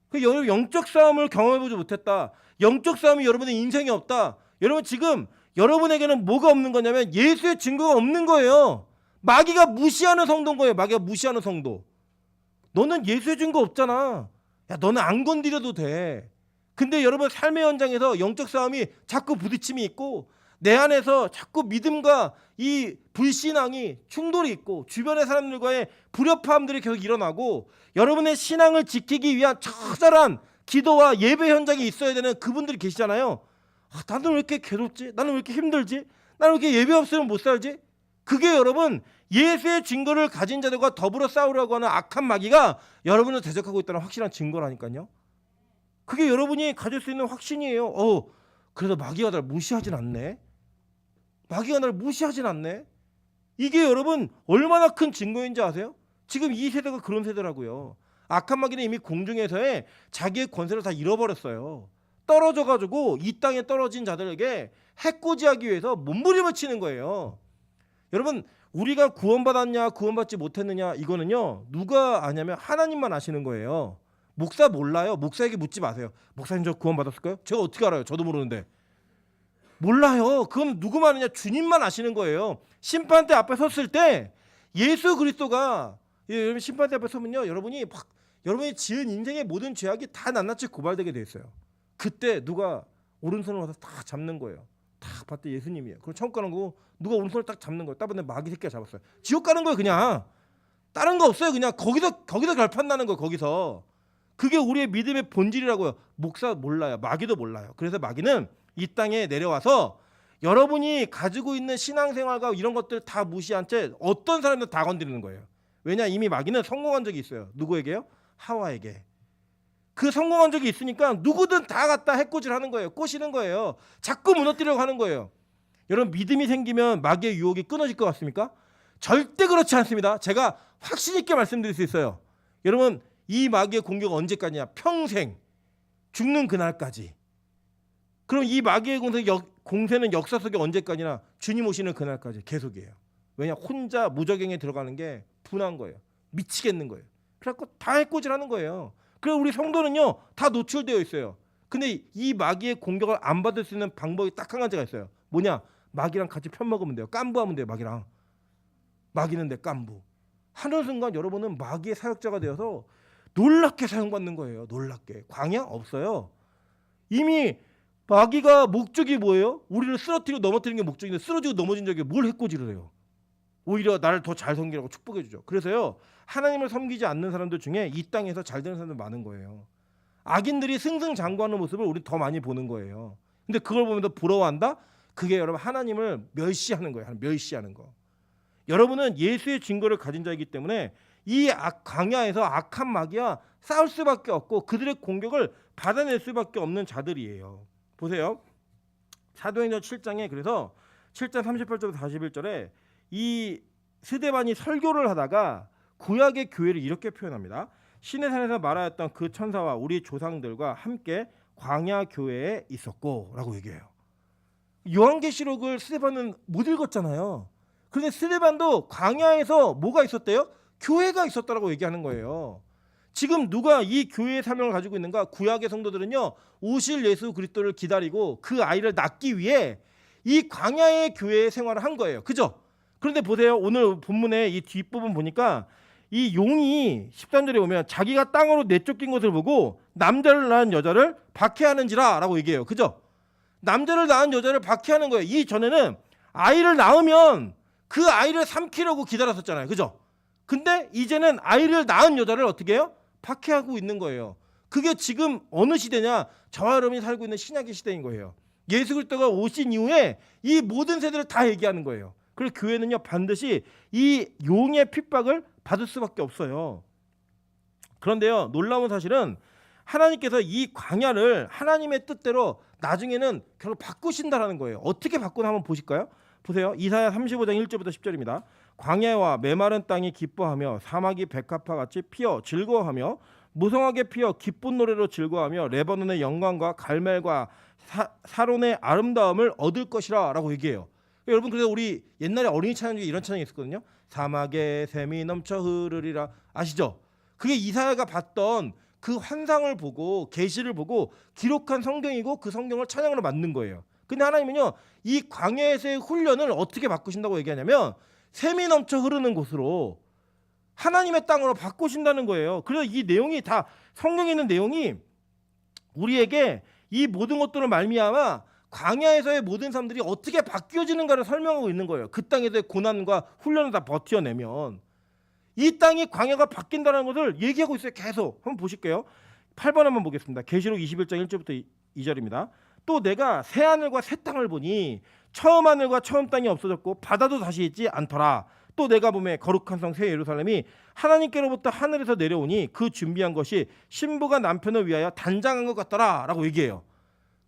그 영적 싸움을 경험해보지 못했다. 영적 싸움이 여러분의 인생에 없다. 여러분, 지금 여러분에게는 뭐가 없는 거냐면 예수의 증거가 없는 거예요. 마귀가 무시하는 성도인 거예요. 마귀가 무시하는 성도. 너는 예수의 증거 없잖아. 야, 너는 안 건드려도 돼. 근데 여러분, 삶의 현장에서 영적 싸움이 자꾸 부딪힘이 있고 내 안에서 자꾸 믿음과 이 불신앙이 충돌이 있고 주변의 사람들과의 불협화음들이 계속 일어나고 여러분의 신앙을 지키기 위한 처절한 기도와 예배 현장이 있어야 되는 그분들이 계시잖아요. 나는 왜 이렇게 괴롭지? 나는 왜 이렇게 힘들지? 나는 왜 이렇게 예배 없으면 못 살지? 그게 여러분, 예수의 증거를 가진 자들과 더불어 싸우려고 하는 악한 마귀가 여러분을 대적하고 있다는 확실한 증거라니까요. 그게 여러분이 가질 수 있는 확신이에요. 그래도 마귀가 날 무시하진 않네. 마귀가 날 무시하진 않네. 이게 여러분 얼마나 큰 증거인지 아세요? 지금 이 세대가 그런 세대라고요. 악한 마귀는 이미 공중에서의 자기의 권세를 다 잃어버렸어요. 떨어져가지고 이 땅에 떨어진 자들에게 해코지하기 위해서 몸부림을 치는 거예요. 여러분, 우리가 구원받았냐 구원받지 못했느냐 이거는요, 누가 아냐면 하나님만 아시는 거예요. 목사 몰라요. 목사에게 묻지 마세요. 목사님, 저 구원받았을까요? 제가 어떻게 알아요? 저도 모르는데. 몰라요. 그건 누구만 아느냐? 주님만 아시는 거예요. 심판대 앞에 섰을 때 예수 그리스도가, 여러분, 심판대 앞에 서면요, 여러분이 지은 인생의 모든 죄악이 다 낱낱이 고발되게 돼 있어요. 그때 누가 오른손을 와서 딱 잡는 거예요. 딱 봤더니 예수님이에요. 그럼 천국 가는 거고 누가 오른손을 딱 잡는 거예요. 딱 봤더니 마귀 새끼가 잡았어요. 지옥 가는 거예요. 그냥 다른 거 없어요. 그냥 거기서 결판 나는 거예요. 거기서. 그게 우리의 믿음의 본질이라고요. 목사 몰라요. 마귀도 몰라요. 그래서 마귀는 이 땅에 내려와서 여러분이 가지고 있는 신앙생활과 이런 것들 다 무시한 채 어떤 사람도 다 건드리는 거예요. 왜냐? 이미 마귀는 성공한 적이 있어요. 누구에게요? 하와에게. 그 성공한 적이 있으니까 누구든 다 갖다 해코지하는 거예요. 꼬시는 거예요. 자꾸 무너뜨리려고 하는 거예요. 여러분, 믿음이 생기면 마귀의 유혹이 끊어질 것 같습니까? 절대 그렇지 않습니다. 제가 확신 있게 말씀드릴 수 있어요. 여러분 이 마귀의 공격은 언제까지냐? 평생 죽는 그날까지. 그럼 이 마귀의 공세는 역사 속에 언제까지나? 주님 오시는 그날까지 계속이에요. 왜냐? 혼자 무저갱에 들어가는 게 분한 거예요. 미치겠는 거예요. 그래갖고 다 해코지라는 거예요. 그래서 우리 성도는요 다 노출되어 있어요. 근데 이 마귀의 공격을 안 받을 수 있는 방법이 딱 한 가지가 있어요. 뭐냐? 마귀랑 같이 편먹으면 돼요. 깐부하면 돼요. 마귀랑. 마귀는 내 깐부. 하는 순간 여러분은 마귀의 사역자가 되어서 놀랍게 사용받는 거예요. 놀랍게. 광야 없어요. 이미 마귀가 목적이 뭐예요? 우리를 쓰러뜨리고 넘어뜨리는 게 목적인데 쓰러지고 넘어진 적에 뭘 해코지를 해요? 오히려 나를 더 잘 섬기라고 축복해 주죠. 그래서요 하나님을 섬기지 않는 사람들 중에 이 땅에서 잘 되는 사람들 많은 거예요. 악인들이 승승장구하는 모습을 우리 더 많이 보는 거예요. 근데 그걸 보면서 부러워한다? 그게 여러분 하나님을 멸시하는 거예요. 멸시하는 거. 여러분은 예수의 증거를 가진 자이기 때문에 이 광야에서 악한 마귀와 싸울 수밖에 없고 그들의 공격을 받아낼 수밖에 없는 자들이에요. 보세요. 사도행전 7장에 그래서 7장 38절부터 41절에 이 스데반이 설교를 하다가 구약의 교회를 이렇게 표현합니다. 시내산에서 말하였던 그 천사와 우리 조상들과 함께 광야 교회에 있었고 라고 얘기해요. 요한계시록을 스데반은 못 읽었잖아요. 그런데 스데반도 광야에서 뭐가 있었대요? 교회가 있었다라고 얘기하는 거예요. 지금 누가 이 교회의 사명을 가지고 있는가? 구약의 성도들은요 오실 예수 그리스도를 기다리고 그 아이를 낳기 위해 이 광야의 교회의 생활을 한 거예요. 그죠? 그런데 보세요. 오늘 본문의 이 뒷부분 보니까 이 용이 13절에 보면 자기가 땅으로 내쫓긴 것을 보고 남자를 낳은 여자를 박해하는지라 라고 얘기해요. 그죠? 남자를 낳은 여자를 박해하는 거예요. 이 전에는 아이를 낳으면 그 아이를 삼키려고 기다렸었잖아요. 그죠? 근데 이제는 아이를 낳은 여자를 어떻게 해요? 박해하고 있는 거예요. 그게 지금 어느 시대냐? 저와 여러분이 살고 있는 신약의 시대인 거예요. 예수 그리스도가 오신 이후에 이 모든 세대를 다 얘기하는 거예요. 그래서 교회는요 반드시 이 용의 핍박을 받을 수밖에 없어요. 그런데요 놀라운 사실은 하나님께서 이 광야를 하나님의 뜻대로 나중에는 결국 바꾸신다라는 거예요. 어떻게 바꾸나 한번 보실까요? 보세요. 이사야 35장 1절부터 10절입니다. 광야와 메마른 땅이 기뻐하며 사막이 백합화 같이 피어 즐거워하며 무성하게 피어 기쁜 노래로 즐거워하며 레바논의 영광과 갈멜과 사론의 아름다움을 얻을 것이라 라고 얘기해요. 여러분 그래서 우리 옛날에 어린이 찬양 중에 이런 찬양이 있었거든요. 사막에 샘이 넘쳐 흐르리라. 아시죠? 그게 이사야가 봤던 그 환상을 보고 계시를 보고 기록한 성경이고 그 성경을 찬양으로 만든 거예요. 근데 하나님은요 이 광야에서의 훈련을 어떻게 바꾸신다고 얘기하냐면 샘이 넘쳐 흐르는 곳으로 하나님의 땅으로 바꾸신다는 거예요. 그래서 이 내용이 다 성경에 있는 내용이 우리에게 이 모든 것들을 말미암아 광야에서의 모든 사람들이 어떻게 바뀌어지는가를 설명하고 있는 거예요. 그 땅에서의 고난과 훈련을 다 버텨내면 이 땅이 광야가 바뀐다는 것을 얘기하고 있어요. 계속 한번 보실게요. 8번 한번 보겠습니다. 계시록 21장 1절부터 2절입니다. 또 내가 새 하늘과 새 땅을 보니 처음 하늘과 처음 땅이 없어졌고 바다도 다시 있지 않더라. 또 내가 보매 거룩한 성 새 예루살렘이 하나님께로부터 하늘에서 내려오니 그 준비한 것이 신부가 남편을 위하여 단장한 것 같더라 라고 얘기해요.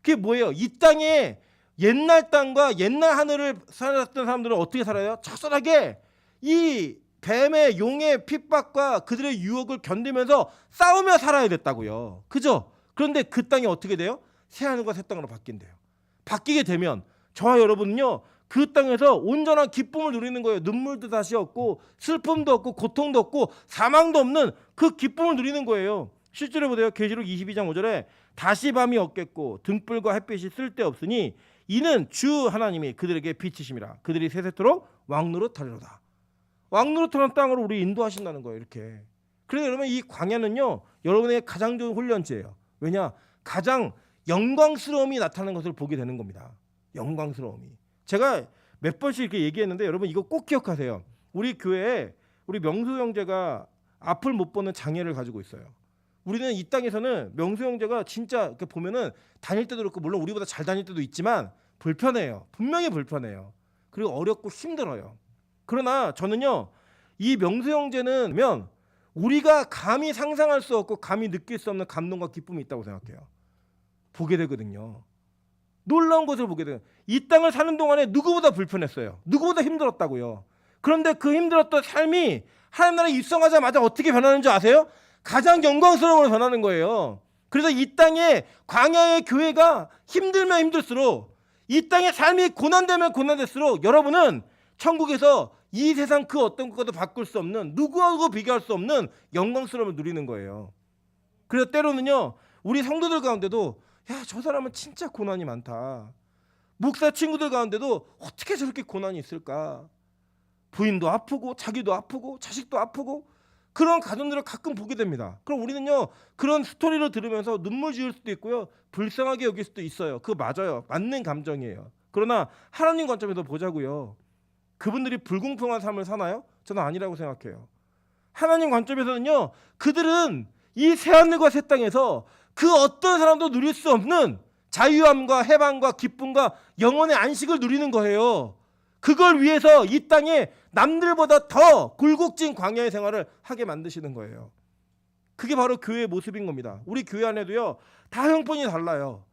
그게 뭐예요? 이 땅에 옛날 땅과 옛날 하늘을 살았던 사람들은 어떻게 살아요? 착선하게 이 뱀의 용의 핍박과 그들의 유혹을 견디면서 싸우며 살아야 됐다고요. 그죠? 그런데 그 땅이 어떻게 돼요? 새 하늘과 새 땅으로 바뀐대요. 바뀌게 되면 저와 여러분은요 그 땅에서 온전한 기쁨을 누리는 거예요. 눈물도 다시 없고 슬픔도 없고 고통도 없고 사망도 없는 그 기쁨을 누리는 거예요. 실제로 보세요. 계시록 22장 5절에 다시 밤이 없겠고 등불과 햇빛이 쓸데없으니 이는 주 하나님이 그들에게 빛이심이라. 그들이 세세토록 왕노릇하리로다. 왕노릇하는 땅으로 우리 인도하신다는 거예요. 이렇게. 그래서 여러분 이 광야는요 여러분의 가장 좋은 훈련지예요. 왜냐? 가장 영광스러움이 나타나는 것을 보게 되는 겁니다. 영광스러움이. 제가 몇 번씩 이렇게 얘기했는데 여러분 이거 꼭 기억하세요. 우리 교회에 우리 명수 형제가 앞을 못 보는 장애를 가지고 있어요. 우리는 이 땅에서는 명수 형제가 진짜 이렇게 보면은 다닐 때도 그렇고 물론 우리보다 잘 다닐 때도 있지만 불편해요. 분명히 불편해요. 그리고 어렵고 힘들어요. 그러나 저는요 이 명수 형제는 우리가 감히 상상할 수 없고 감히 느낄 수 없는 감동과 기쁨이 있다고 생각해요. 보게 되거든요. 놀라운 것을 보게 돼요. 이 땅을 사는 동안에 누구보다 불편했어요. 누구보다 힘들었다고요. 그런데 그 힘들었던 삶이 하나님 나라에 입성하자마자 어떻게 변하는 줄 아세요? 가장 영광스러움으로 변하는 거예요. 그래서 이 땅에 광야의 교회가 힘들면 힘들수록, 이 땅의 삶이 고난되면 고난될수록 여러분은 천국에서 이 세상 그 어떤 것과도 바꿀 수 없는, 누구하고 비교할 수 없는 영광스러움을 누리는 거예요. 그래서 때로는요, 우리 성도들 가운데도 야, 저 사람은 진짜 고난이 많다. 목사 친구들 가운데도 어떻게 저렇게 고난이 있을까? 부인도 아프고 자기도 아프고 자식도 아프고 그런 가정들을 가끔 보게 됩니다. 그럼 우리는요, 그런 스토리를 들으면서 눈물 지을 수도 있고요, 불쌍하게 여길 수도 있어요. 그거 맞아요. 맞는 감정이에요. 그러나 하나님 관점에서 보자고요. 그분들이 불공평한 삶을 사나요? 저는 아니라고 생각해요. 하나님 관점에서는요, 그들은 이 새하늘과 새 땅에서 그 어떤 사람도 누릴 수 없는 자유함과 해방과 기쁨과 영혼의 안식을 누리는 거예요. 그걸 위해서 이 땅에 남들보다 더 굴곡진 광야의 생활을 하게 만드시는 거예요. 그게 바로 교회의 모습인 겁니다. 우리 교회 안에도요, 다 형편이 달라요.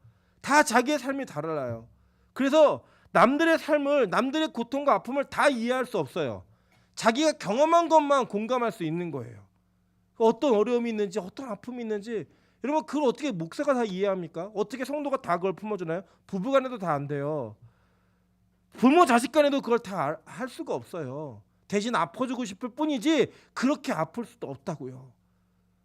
다 자기의 삶이 달라요. 그래서 남들의 삶을, 남들의 고통과 아픔을 다 이해할 수 없어요. 자기가 경험한 것만 공감할 수 있는 거예요. 어떤 어려움이 있는지, 어떤 아픔이 있는지, 여러분 그걸 어떻게 목사가 다 이해합니까? 어떻게 성도가 다 그걸 품어주나요? 부부간에도 다 안 돼요. 부모 자식 간에도 그걸 다 할 수가 없어요. 대신 아파주고 싶을 뿐이지 그렇게 아플 수도 없다고요.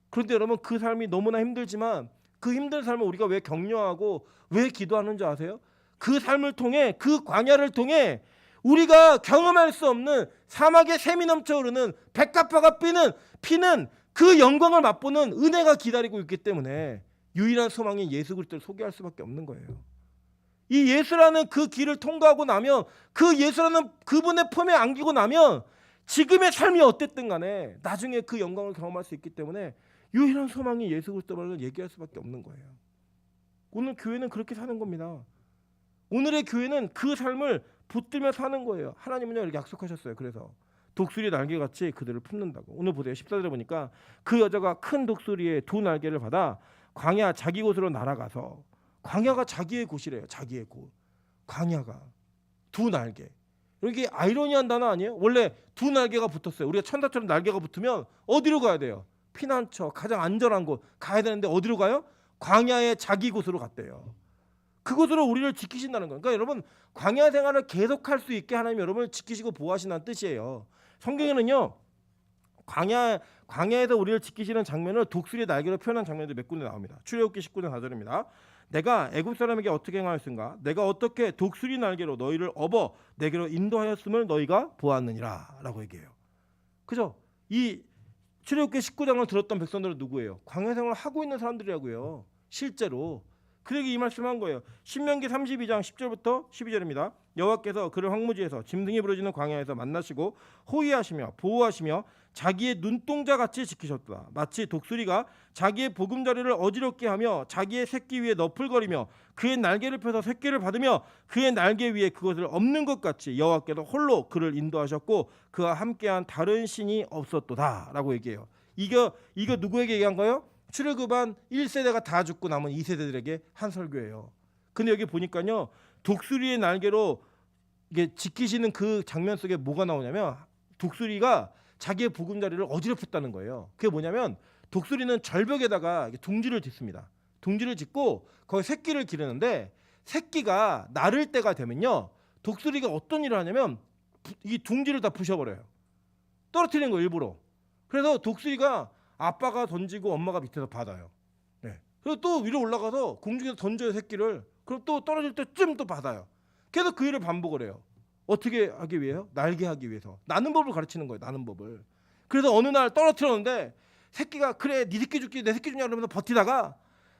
그런데 여러분, 그 삶이 너무나 힘들지만 그 힘든 삶을 우리가 왜 격려하고 왜 기도하는 줄 아세요? 그 삶을 통해, 그 광야를 통해 우리가 경험할 수 없는 사막의 샘이 넘쳐 흐르는 백합화가 피는 그 영광을 맛보는 은혜가 기다리고 있기 때문에 유일한 소망인 예수 그리스도를 소개할 수밖에 없는 거예요. 이 예수라는 그 길을 통과하고 나면, 그 예수라는 그분의 품에 안기고 나면 지금의 삶이 어땠든 간에 나중에 그 영광을 경험할 수 있기 때문에 유일한 소망이 예수 그리스도를 얘기할 수밖에 없는 거예요. 오늘 교회는 그렇게 사는 겁니다. 오늘의 교회는 그 삶을 붙들며 사는 거예요. 하나님은요, 이렇게 약속하셨어요. 그래서 독수리 날개같이 그들을 품는다고. 오늘 보세요. 14절에 보니까 그 여자가 큰 독수리의 두 날개를 받아 광야 자기 곳으로 날아가서, 광야가 자기의 곳이래요. 자기의 곳. 광야가 두 날개. 이게 아이러니한 단어 아니에요? 원래 두 날개가 붙었어요. 우리가 천사처럼 날개가 붙으면 어디로 가야 돼요? 피난처, 가장 안전한 곳 가야 되는데 어디로 가요? 광야의 자기 곳으로 갔대요. 그곳으로 우리를 지키신다는 거예요. 그러니까 여러분, 광야 생활을 계속할 수 있게 하나님 여러분을 지키시고 보호하신다는 뜻이에요. 성경에는요, 광야에서 우리를 지키시는 장면을 독수리의 날개로 표현한 장면들이 몇 군데 나옵니다. 출애굽기 19장 4절입니다. 내가 애굽 사람에게 어떻게 행하였은가? 내가 어떻게 독수리 날개로 너희를 업어 내게로 인도하였음을 너희가 보았느니라 라고 얘기해요. 그죠? 이 출애굽기 19장을 들었던 백성들은 누구예요? 광야 생활을 하고 있는 사람들이라고요. 실제로. 그러게 이 말씀한 거예요. 신명기 32장 10절부터 12절입니다. 여호와께서 그를 황무지에서 짐승이 부르짖는 광야에서 만나시고 호위하시며 보호하시며 자기의 눈동자 같이 지키셨다. 마치 독수리가 자기의 보금자리를 어지럽게 하며 자기의 새끼 위에 너풀거리며 그의 날개를 펴서 새끼를 받으며 그의 날개 위에 그것을 엎는 것 같이 여호와께서 홀로 그를 인도하셨고 그와 함께한 다른 신이 없었도다 라고 얘기해요. 이거 누구에게 얘기한 거예요? 출애굽한 1세대가 다 죽고 남은 2세대들에게 한 설교예요. 근데 여기 보니까요, 독수리의 날개로 이게 지키시는 그 장면 속에 뭐가 나오냐면, 독수리가 자기의 보금자리를 어지럽혔다는 거예요. 그게 뭐냐면, 독수리는 절벽에다가 둥지를 짓습니다. 둥지를 짓고 거기 새끼를 기르는데, 새끼가 나를 때가 되면요, 독수리가 어떤 일을 하냐면 이 둥지를 다 부셔버려요. 떨어뜨리는 거 일부러. 그래서 독수리가 아빠가 던지고 엄마가 밑에서 받아요. 네. 그리고 또 위로 올라가서 공중에서 던져요, 새끼를. 그럼 또 떨어질 때쯤 또 받아요. 계속 그 일을 반복을 해요. 어떻게 하기 위해요? 날게 하기 위해서. 나는 법을 가르치는 거예요. 나는 법을. 그래서 어느 날 떨어뜨렸는데 새끼가 그래 네 새끼 줄게 내 새끼 주냐 그러면서 버티다가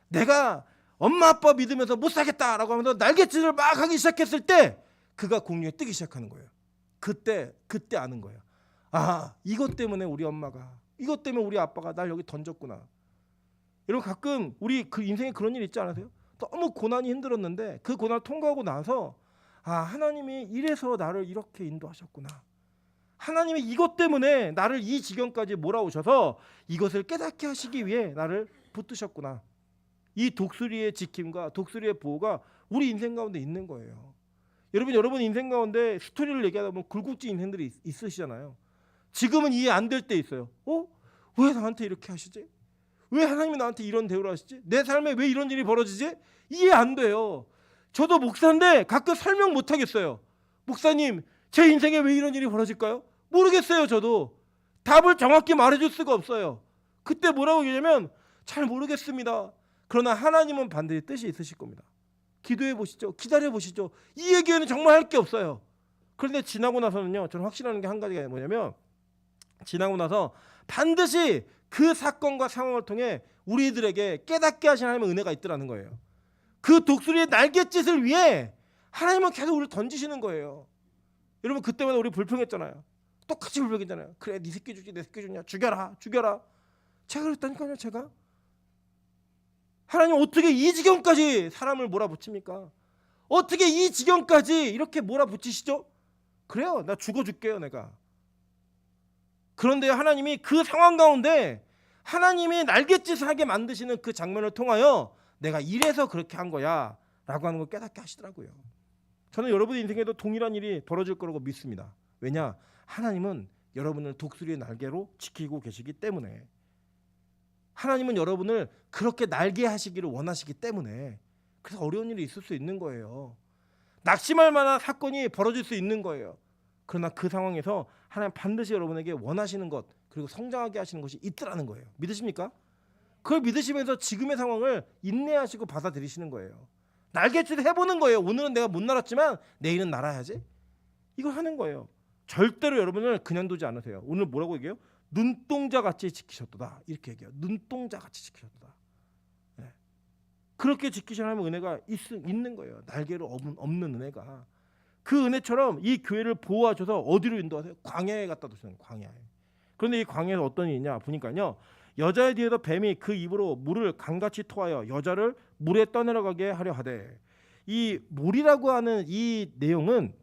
내가 엄마 아빠 믿으면서 못 살겠다라고 하면서 날갯짓을 막 하기 시작했을 때 그가 공중에 뜨기 시작하는 거예요. 그때 아는 거예요. 아, 이것 때문에 우리 엄마가, 이것 때문에 우리 아빠가 날 여기 던졌구나. 여러분, 가끔 우리 그 인생에 그런 일 있지 않으세요? 너무 고난이 힘들었는데 그 고난을 통과하고 나서 아, 하나님이 이래서 나를 이렇게 인도하셨구나. 하나님이 이것 때문에 나를 이 지경까지 몰아오셔서 이것을 깨닫게 하시기 위해 나를 붙드셨구나. 이 독수리의 지킴과 독수리의 보호가 우리 인생 가운데 있는 거예요. 여러분 인생 가운데 스토리를 얘기하다 보면 굴곡진 인생들이 있으시잖아요. 지금은 이해 안 될 때 있어요. 왜 나한테 이렇게 하시지? 왜 하나님이 나한테 이런 대우를 하시지? 내 삶에 왜 이런 일이 벌어지지? 이해 안 돼요. 저도 목사인데 가끔 설명 못 하겠어요. 목사님, 제 인생에 왜 이런 일이 벌어질까요? 모르겠어요. 저도 답을 정확히 말해줄 수가 없어요. 그때 뭐라고 얘기하냐면 잘 모르겠습니다. 그러나 하나님은 반드시 뜻이 있으실 겁니다. 기도해 보시죠. 기다려 보시죠. 이 얘기에는 정말 할 게 없어요. 그런데 지나고 나서는요, 저는 확신하는 게 한 가지가 뭐냐면, 지나고 나서 반드시 그 사건과 상황을 통해 우리들에게 깨닫게 하신 하나님의 은혜가 있더라는 거예요. 그 독수리의 날갯짓을 위해 하나님은 계속 우리를 던지시는 거예요. 여러분, 그때마다 우리 불평했잖아요. 똑같이 불평했잖아요. 그래, 네 새끼 주지, 내 새끼 주냐, 죽여라. 제가 그랬다니까요. 제가 하나님 어떻게 이 지경까지 사람을 몰아붙입니까? 어떻게 이 지경까지 이렇게 몰아붙이시죠? 그래요, 나 죽어줄게요. 내가. 그런데 하나님이 그 상황 가운데 하나님이 날갯짓을 하게 만드시는 그 장면을 통하여 내가 이래서 그렇게 한 거야 라고 하는 걸 깨닫게 하시더라고요. 저는 여러분 인생에도 동일한 일이 벌어질 거라고 믿습니다. 왜냐? 하나님은 여러분을 독수리의 날개로 지키고 계시기 때문에, 하나님은 여러분을 그렇게 날개 하시기를 원하시기 때문에, 그래서 어려운 일이 있을 수 있는 거예요. 낙심할 만한 사건이 벌어질 수 있는 거예요. 그러나 그 상황에서 하나님 반드시 여러분에게 원하시는 것, 그리고 성장하게 하시는 것이 있더라는 거예요. 믿으십니까? 그걸 믿으시면서 지금의 상황을 인내하시고 받아들이시는 거예요. 날갯짓을 해보는 거예요. 오늘은 내가 못 날았지만 내일은 날아야지. 이걸 하는 거예요. 절대로 여러분을 그냥 두지 않으세요. 오늘 뭐라고 얘기해요? 눈동자같이 지키셨도다. 이렇게 얘기해요. 눈동자같이 지키셨도다. 네. 그렇게 지키시는 하나님의 은혜가 있는 거예요. 날개로 없는 은혜가. 그 은혜처럼 이 교회를 보호하셔서 어디로 인도하세요? 광야에 갖다 두시는 거예요. 광야에. 그런데 이 광야에서 어떤 일이 있냐 보니까요, 여자의 뒤에서 뱀이 그 입으로 물을 강같이 토하여 여자를 물에 떠내려가게 하려 하되, 이 물이라고 하는 이 내용은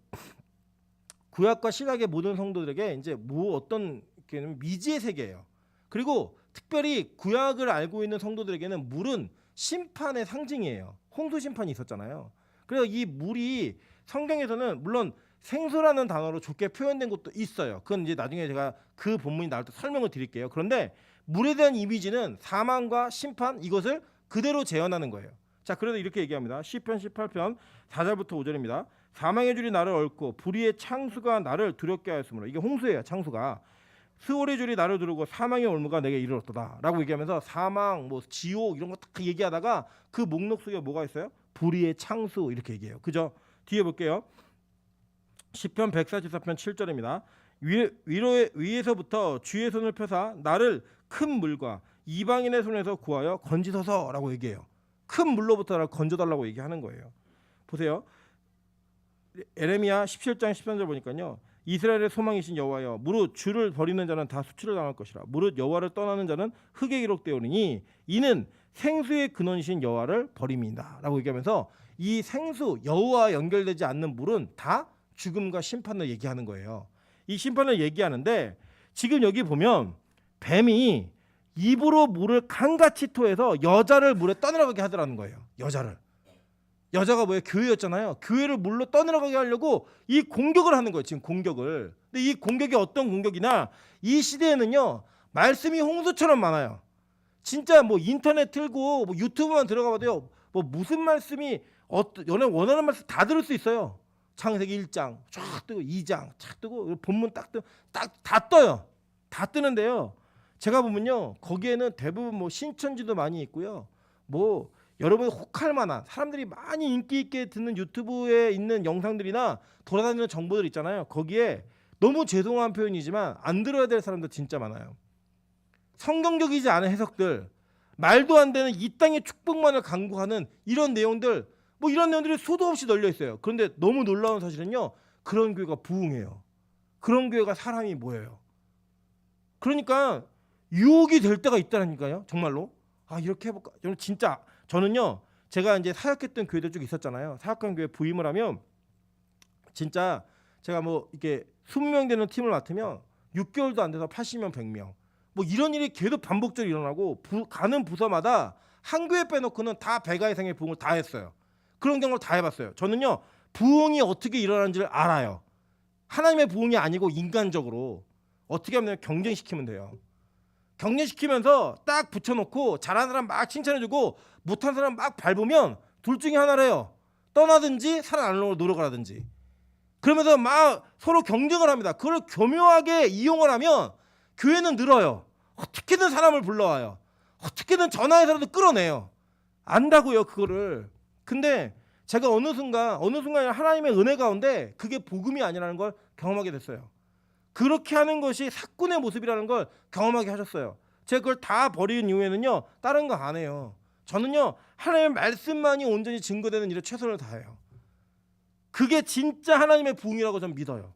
구약과 신약의 모든 성도들에게 이제 어떤 미지의 세계예요. 그리고 특별히 구약을 알고 있는 성도들에게는 물은 심판의 상징이에요. 홍수 심판이 있었잖아요. 그래서 이 물이 성경에서는 물론 생수라는 단어로 좋게 표현된 것도 있어요. 그건 이제 나중에 제가 그 본문이 나올 때 설명을 드릴게요. 그런데 물에 대한 이미지는 사망과 심판, 이것을 그대로 재현하는 거예요. 자, 그래서 이렇게 얘기합니다. 시편 18편 4절부터 5절입니다. 사망의 줄이 나를 얽고 불의의 창수가 나를 두렵게 하였으므로, 이게 홍수예요. 창수가. 스월의 줄이 나를 두르고 사망의 올무가 내게 이르렀도다 라고 얘기하면서 사망, 지옥 이런 거 딱 얘기하다가 그 목록 속에 뭐가 있어요? 불의의 창수 이렇게 얘기해요. 그죠? 뒤에 볼게요. 시편 144편 7절입니다. 위에서부터 주의 손을 펴사 나를 큰 물과 이방인의 손에서 구하여 건지소서라고 얘기해요. 큰 물로부터 나를 건져달라고 얘기하는 거예요. 보세요. 에레미야 17장 13절 보니까요, 이스라엘의 소망이신 여호와여, 무릇 주를 버리는 자는 다 수치를 당할 것이라. 무릇 여호와를 떠나는 자는 흙에 기록되오니 이는 생수의 근원이신 여호와를 버림이다 라고 얘기하면서, 이 생수, 여호와와 연결되지 않는 물은 다 죽음과 심판을 얘기하는 거예요. 이 심판을 얘기하는데, 지금 여기 보면 뱀이 입으로 물을 강같이 토해서 여자를 물에 떠내려가게 하더라는 거예요. 여자가 뭐예요? 교회였잖아요. 교회를 물로 떠내려가게 하려고 이 공격을 하는 거예요. 지금 공격을. 근데 이 공격이 어떤 공격이나, 이 시대에는요 말씀이 홍수처럼 많아요. 진짜 인터넷 틀고 유튜브만 들어가 봐도요, 무슨 말씀이 원하는 말씀 다 들을 수 있어요. 창세기 1장 쫙 뜨고 2장 쫙 뜨고 본문 딱 다 떠요. 다 뜨는데요, 제가 보면요 거기에는 대부분 신천지도 많이 있고요, 여러분이 혹할 만한 사람들이 많이 인기 있게 듣는 유튜브에 있는 영상들이나 돌아다니는 정보들 있잖아요. 거기에 너무 죄송한 표현이지만 안 들어야 될 사람들 진짜 많아요. 성경적이지 않은 해석들, 말도 안 되는 이 땅의 축복만을 강구하는 이런 내용들, 이런 내용들이 수도 없이 널려 있어요. 그런데 너무 놀라운 사실은요, 그런 교회가 부흥해요. 그런 교회가 사람이 모여요. 그러니까 유혹이 될 때가 있다니까요. 정말로. 이렇게 해볼까? 저는요 제가 이제 사역했던 교회들 쭉 있었잖아요. 사역한 교회 부임을 하면 진짜 제가 이렇게 20명 되는 팀을 맡으면 6개월도 안 돼서 80명, 100명 이런 일이 계속 반복적으로 일어나고, 가는 부서마다 한 교회 빼놓고는 다 100가 이상의 부흥을 다 했어요. 그런 경우를 다 해봤어요. 저는요 부흥이 어떻게 일어나는지를 알아요. 하나님의 부흥이 아니고 인간적으로 어떻게 하면 경쟁시키면 돼요. 경쟁시키면서 딱 붙여놓고 잘하는 사람 막 칭찬해주고 못한 사람 막 밟으면 둘 중에 하나래요. 떠나든지 살아나려고 노력을 하든지. 그러면서 막 서로 경쟁을 합니다. 그걸 교묘하게 이용을 하면 교회는 늘어요. 어떻게든 사람을 불러와요. 어떻게든 전화해서라도 끌어내요. 안다고요, 그거를. 근데 제가 어느 순간 하나님의 은혜 가운데 그게 복음이 아니라는 걸 경험하게 됐어요. 그렇게 하는 것이 사꾼의 모습이라는 걸 경험하게 하셨어요. 제가 그걸 다 버린 이후에는요, 다른 거 안 해요. 저는요, 하나님의 말씀만이 온전히 증거되는 일에 최선을 다해요. 그게 진짜 하나님의 부흥이라고 저는 믿어요.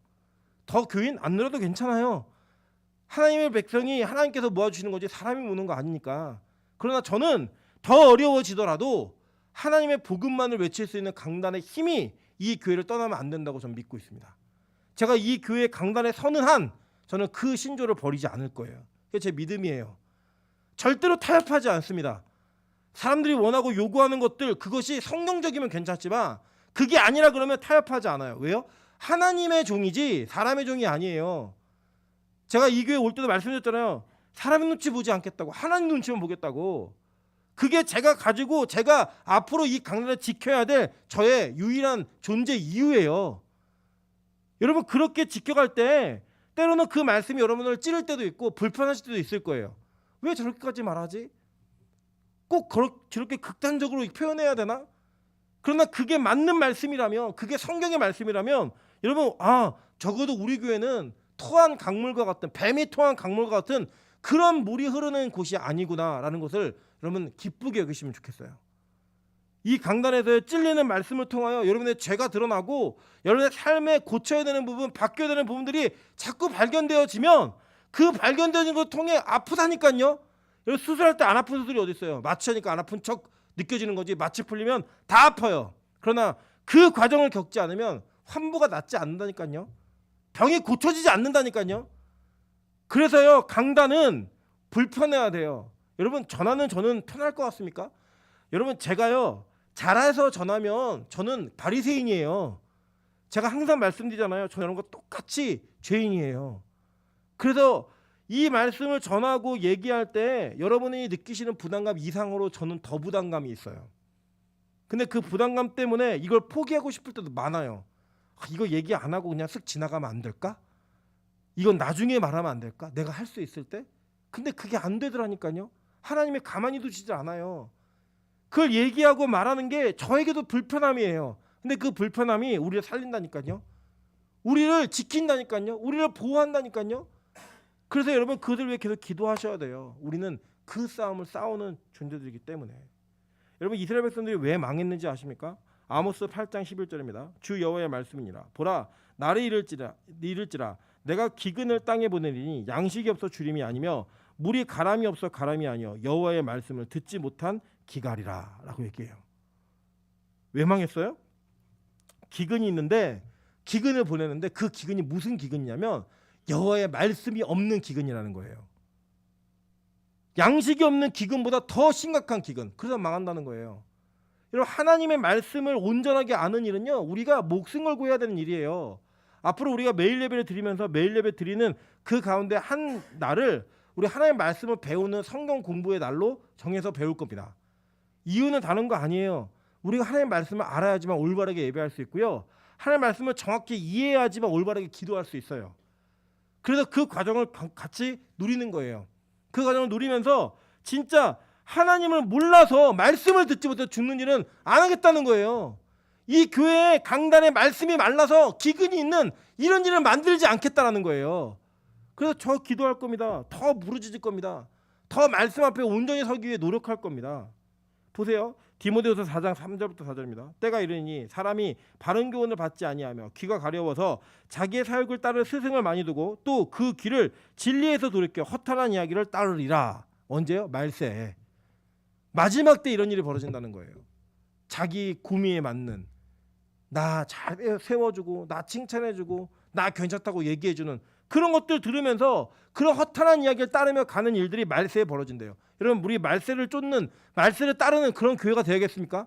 더 교인 안 늘어도 괜찮아요. 하나님의 백성이 하나님께서 모아주시는 거지 사람이 모는 거 아니니까. 그러나 저는 더 어려워지더라도 하나님의 복음만을 외칠 수 있는 강단의 힘이 이 교회를 떠나면 안 된다고 저는 믿고 있습니다. 제가 이 교회 강단에 서는 한 저는 그 신조를 버리지 않을 거예요. 그게 제 믿음이에요. 절대로 타협하지 않습니다. 사람들이 원하고 요구하는 것들 그것이 성경적이면 괜찮지만 그게 아니라 그러면 타협하지 않아요. 왜요? 하나님의 종이지 사람의 종이 아니에요. 제가 이 교회 올 때도 말씀드렸잖아요. 사람의 눈치 보지 않겠다고, 하나님 눈치만 보겠다고. 그게 제가 가지고 제가 앞으로 이 강단을 지켜야 될 저의 유일한 존재 이유예요. 여러분 그렇게 지켜갈 때 때로는 그 말씀이 여러분을 찌를 때도 있고 불편하실 때도 있을 거예요. 왜 저렇게까지 말하지? 꼭 저렇게 극단적으로 표현해야 되나? 그러나 그게 맞는 말씀이라면, 그게 성경의 말씀이라면 여러분 적어도 우리 교회는 토한 강물과 같은, 뱀이 토한 강물과 같은 그런 물이 흐르는 곳이 아니구나라는 것을 여러분 기쁘게 여기시면 좋겠어요. 이 강단에서의 찔리는 말씀을 통하여 여러분의 죄가 드러나고 여러분의 삶에 고쳐야 되는 부분, 바뀌어야 되는 부분들이 자꾸 발견되어지면 그 발견되는 걸 통해 아프다니까요. 여러분 수술할 때 안 아픈 수술이 어디 있어요? 마취하니까 안 아픈 척 느껴지는 거지 마취 풀리면 다 아파요. 그러나 그 과정을 겪지 않으면 환부가 낫지 않는다니까요. 병이 고쳐지지 않는다니까요. 그래서요 강단은 불편해야 돼요. 여러분 저는 편할 것 같습니까? 여러분 제가요 잘해서 전하면 저는 바리새인이에요. 제가 항상 말씀드리잖아요. 저는 이런 거 똑같이 죄인이에요. 그래서 이 말씀을 전하고 얘기할 때 여러분이 느끼시는 부담감 이상으로 저는 더 부담감이 있어요. 근데 그 부담감 때문에 이걸 포기하고 싶을 때도 많아요. 이거 얘기 안 하고 그냥 쓱 지나가면 안 될까? 이건 나중에 말하면 안 될까? 내가 할 수 있을 때? 근데 그게 안 되더라니까요. 하나님이 가만히 두시지 않아요. 그걸 얘기하고 말하는 게 저에게도 불편함이에요. 근데 그 불편함이 우리를 살린다니까요. 우리를 지킨다니까요. 우리를 보호한다니까요. 그래서 여러분 그들 위해 계속 기도하셔야 돼요. 우리는 그 싸움을 싸우는 존재들이기 때문에. 여러분 이스라엘 백성들이 왜 망했는지 아십니까? 아모스 8장 11절입니다. 주 여호와의 말씀이니라. 보라 나를 잃을지라 내가 기근을 땅에 보내리니 양식이 없어 주림이 아니며 물이 가람이 없어 가람이 아니여 여호와의 말씀을 듣지 못한 기갈이라 라고 얘기해요. 왜 망했어요? 기근이 있는데 기근을 보내는데 그 기근이 무슨 기근이냐면 여호와의 말씀이 없는 기근이라는 거예요. 양식이 없는 기근보다 더 심각한 기근. 그래서 망한다는 거예요. 여러분 하나님의 말씀을 온전하게 아는 일은요 우리가 목숨 걸고 해야 되는 일이에요. 앞으로 우리가 매일 예배를 드리면서 매일 예배 드리는 그 가운데 한 날을 우리 하나님의 말씀을 배우는 성경 공부의 날로 정해서 배울 겁니다. 이유는 다른 거 아니에요. 우리가 하나님의 말씀을 알아야지만 올바르게 예배할 수 있고요. 하나님의 말씀을 정확히 이해해야지만 올바르게 기도할 수 있어요. 그래서 그 과정을 같이 누리는 거예요. 그 과정을 누리면서 진짜 하나님을 몰라서 말씀을 듣지 못해서 죽는 일은 안 하겠다는 거예요. 이 교회에 강단에 말씀이 말라서 기근이 있는 이런 일을 만들지 않겠다라는 거예요. 그래서 저 기도할 겁니다. 더 부르짖을 겁니다. 더 말씀 앞에 온전히 서기 위해 노력할 겁니다. 보세요. 디모데후서 4장 3절부터 4절입니다. 때가 이르니 사람이 바른 교훈을 받지 아니하며 귀가 가려워서 자기의 사욕을 따를 스승을 많이 두고 또 그 귀를 진리에서 돌이켜 허탄한 이야기를 따르리라. 언제요? 말세에. 마지막 때 이런 일이 벌어진다는 거예요. 자기 구미에 맞는 나 잘 세워주고 나 칭찬해주고 나 괜찮다고 얘기해주는 그런 것들 들으면서 그런 허탄한 이야기를 따르며 가는 일들이 말세에 벌어진대요. 여러분 우리 말세를 쫓는 말세를 따르는 그런 교회가 되야겠습니까?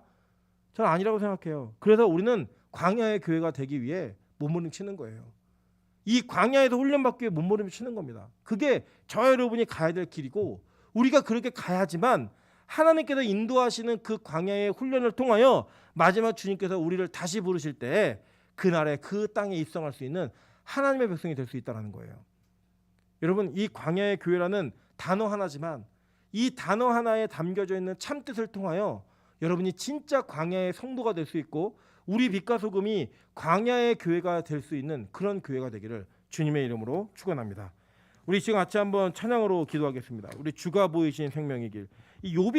저는 아니라고 생각해요. 그래서 우리는 광야의 교회가 되기 위해 몸부림치는 거예요. 이 광야에서 훈련받기 위해 몸부림치는 겁니다. 그게 저 여러분이 가야 될 길이고 우리가 그렇게 가야지만 하나님께서 인도하시는 그 광야의 훈련을 통하여 마지막 주님께서 우리를 다시 부르실 때 그날에 그 땅에 입성할 수 있는 하나님의 백성이 될 수 있다는 거예요. 여러분, 이 광야의 교회라는 단어 하나지만 이 단어 하나에 담겨져 있는 참뜻을 통하여 여러분이 진짜 광야의 성도가 될 수 있고 우리 빛과 소금이 광야의 교회가 될 수 있는 그런 교회가 되기를 주님의 이름으로 축원합니다. 우리 지금 같이 한번 찬양으로 기도하겠습니다. 우리 주가 보이신 생명의 길. 이 욥이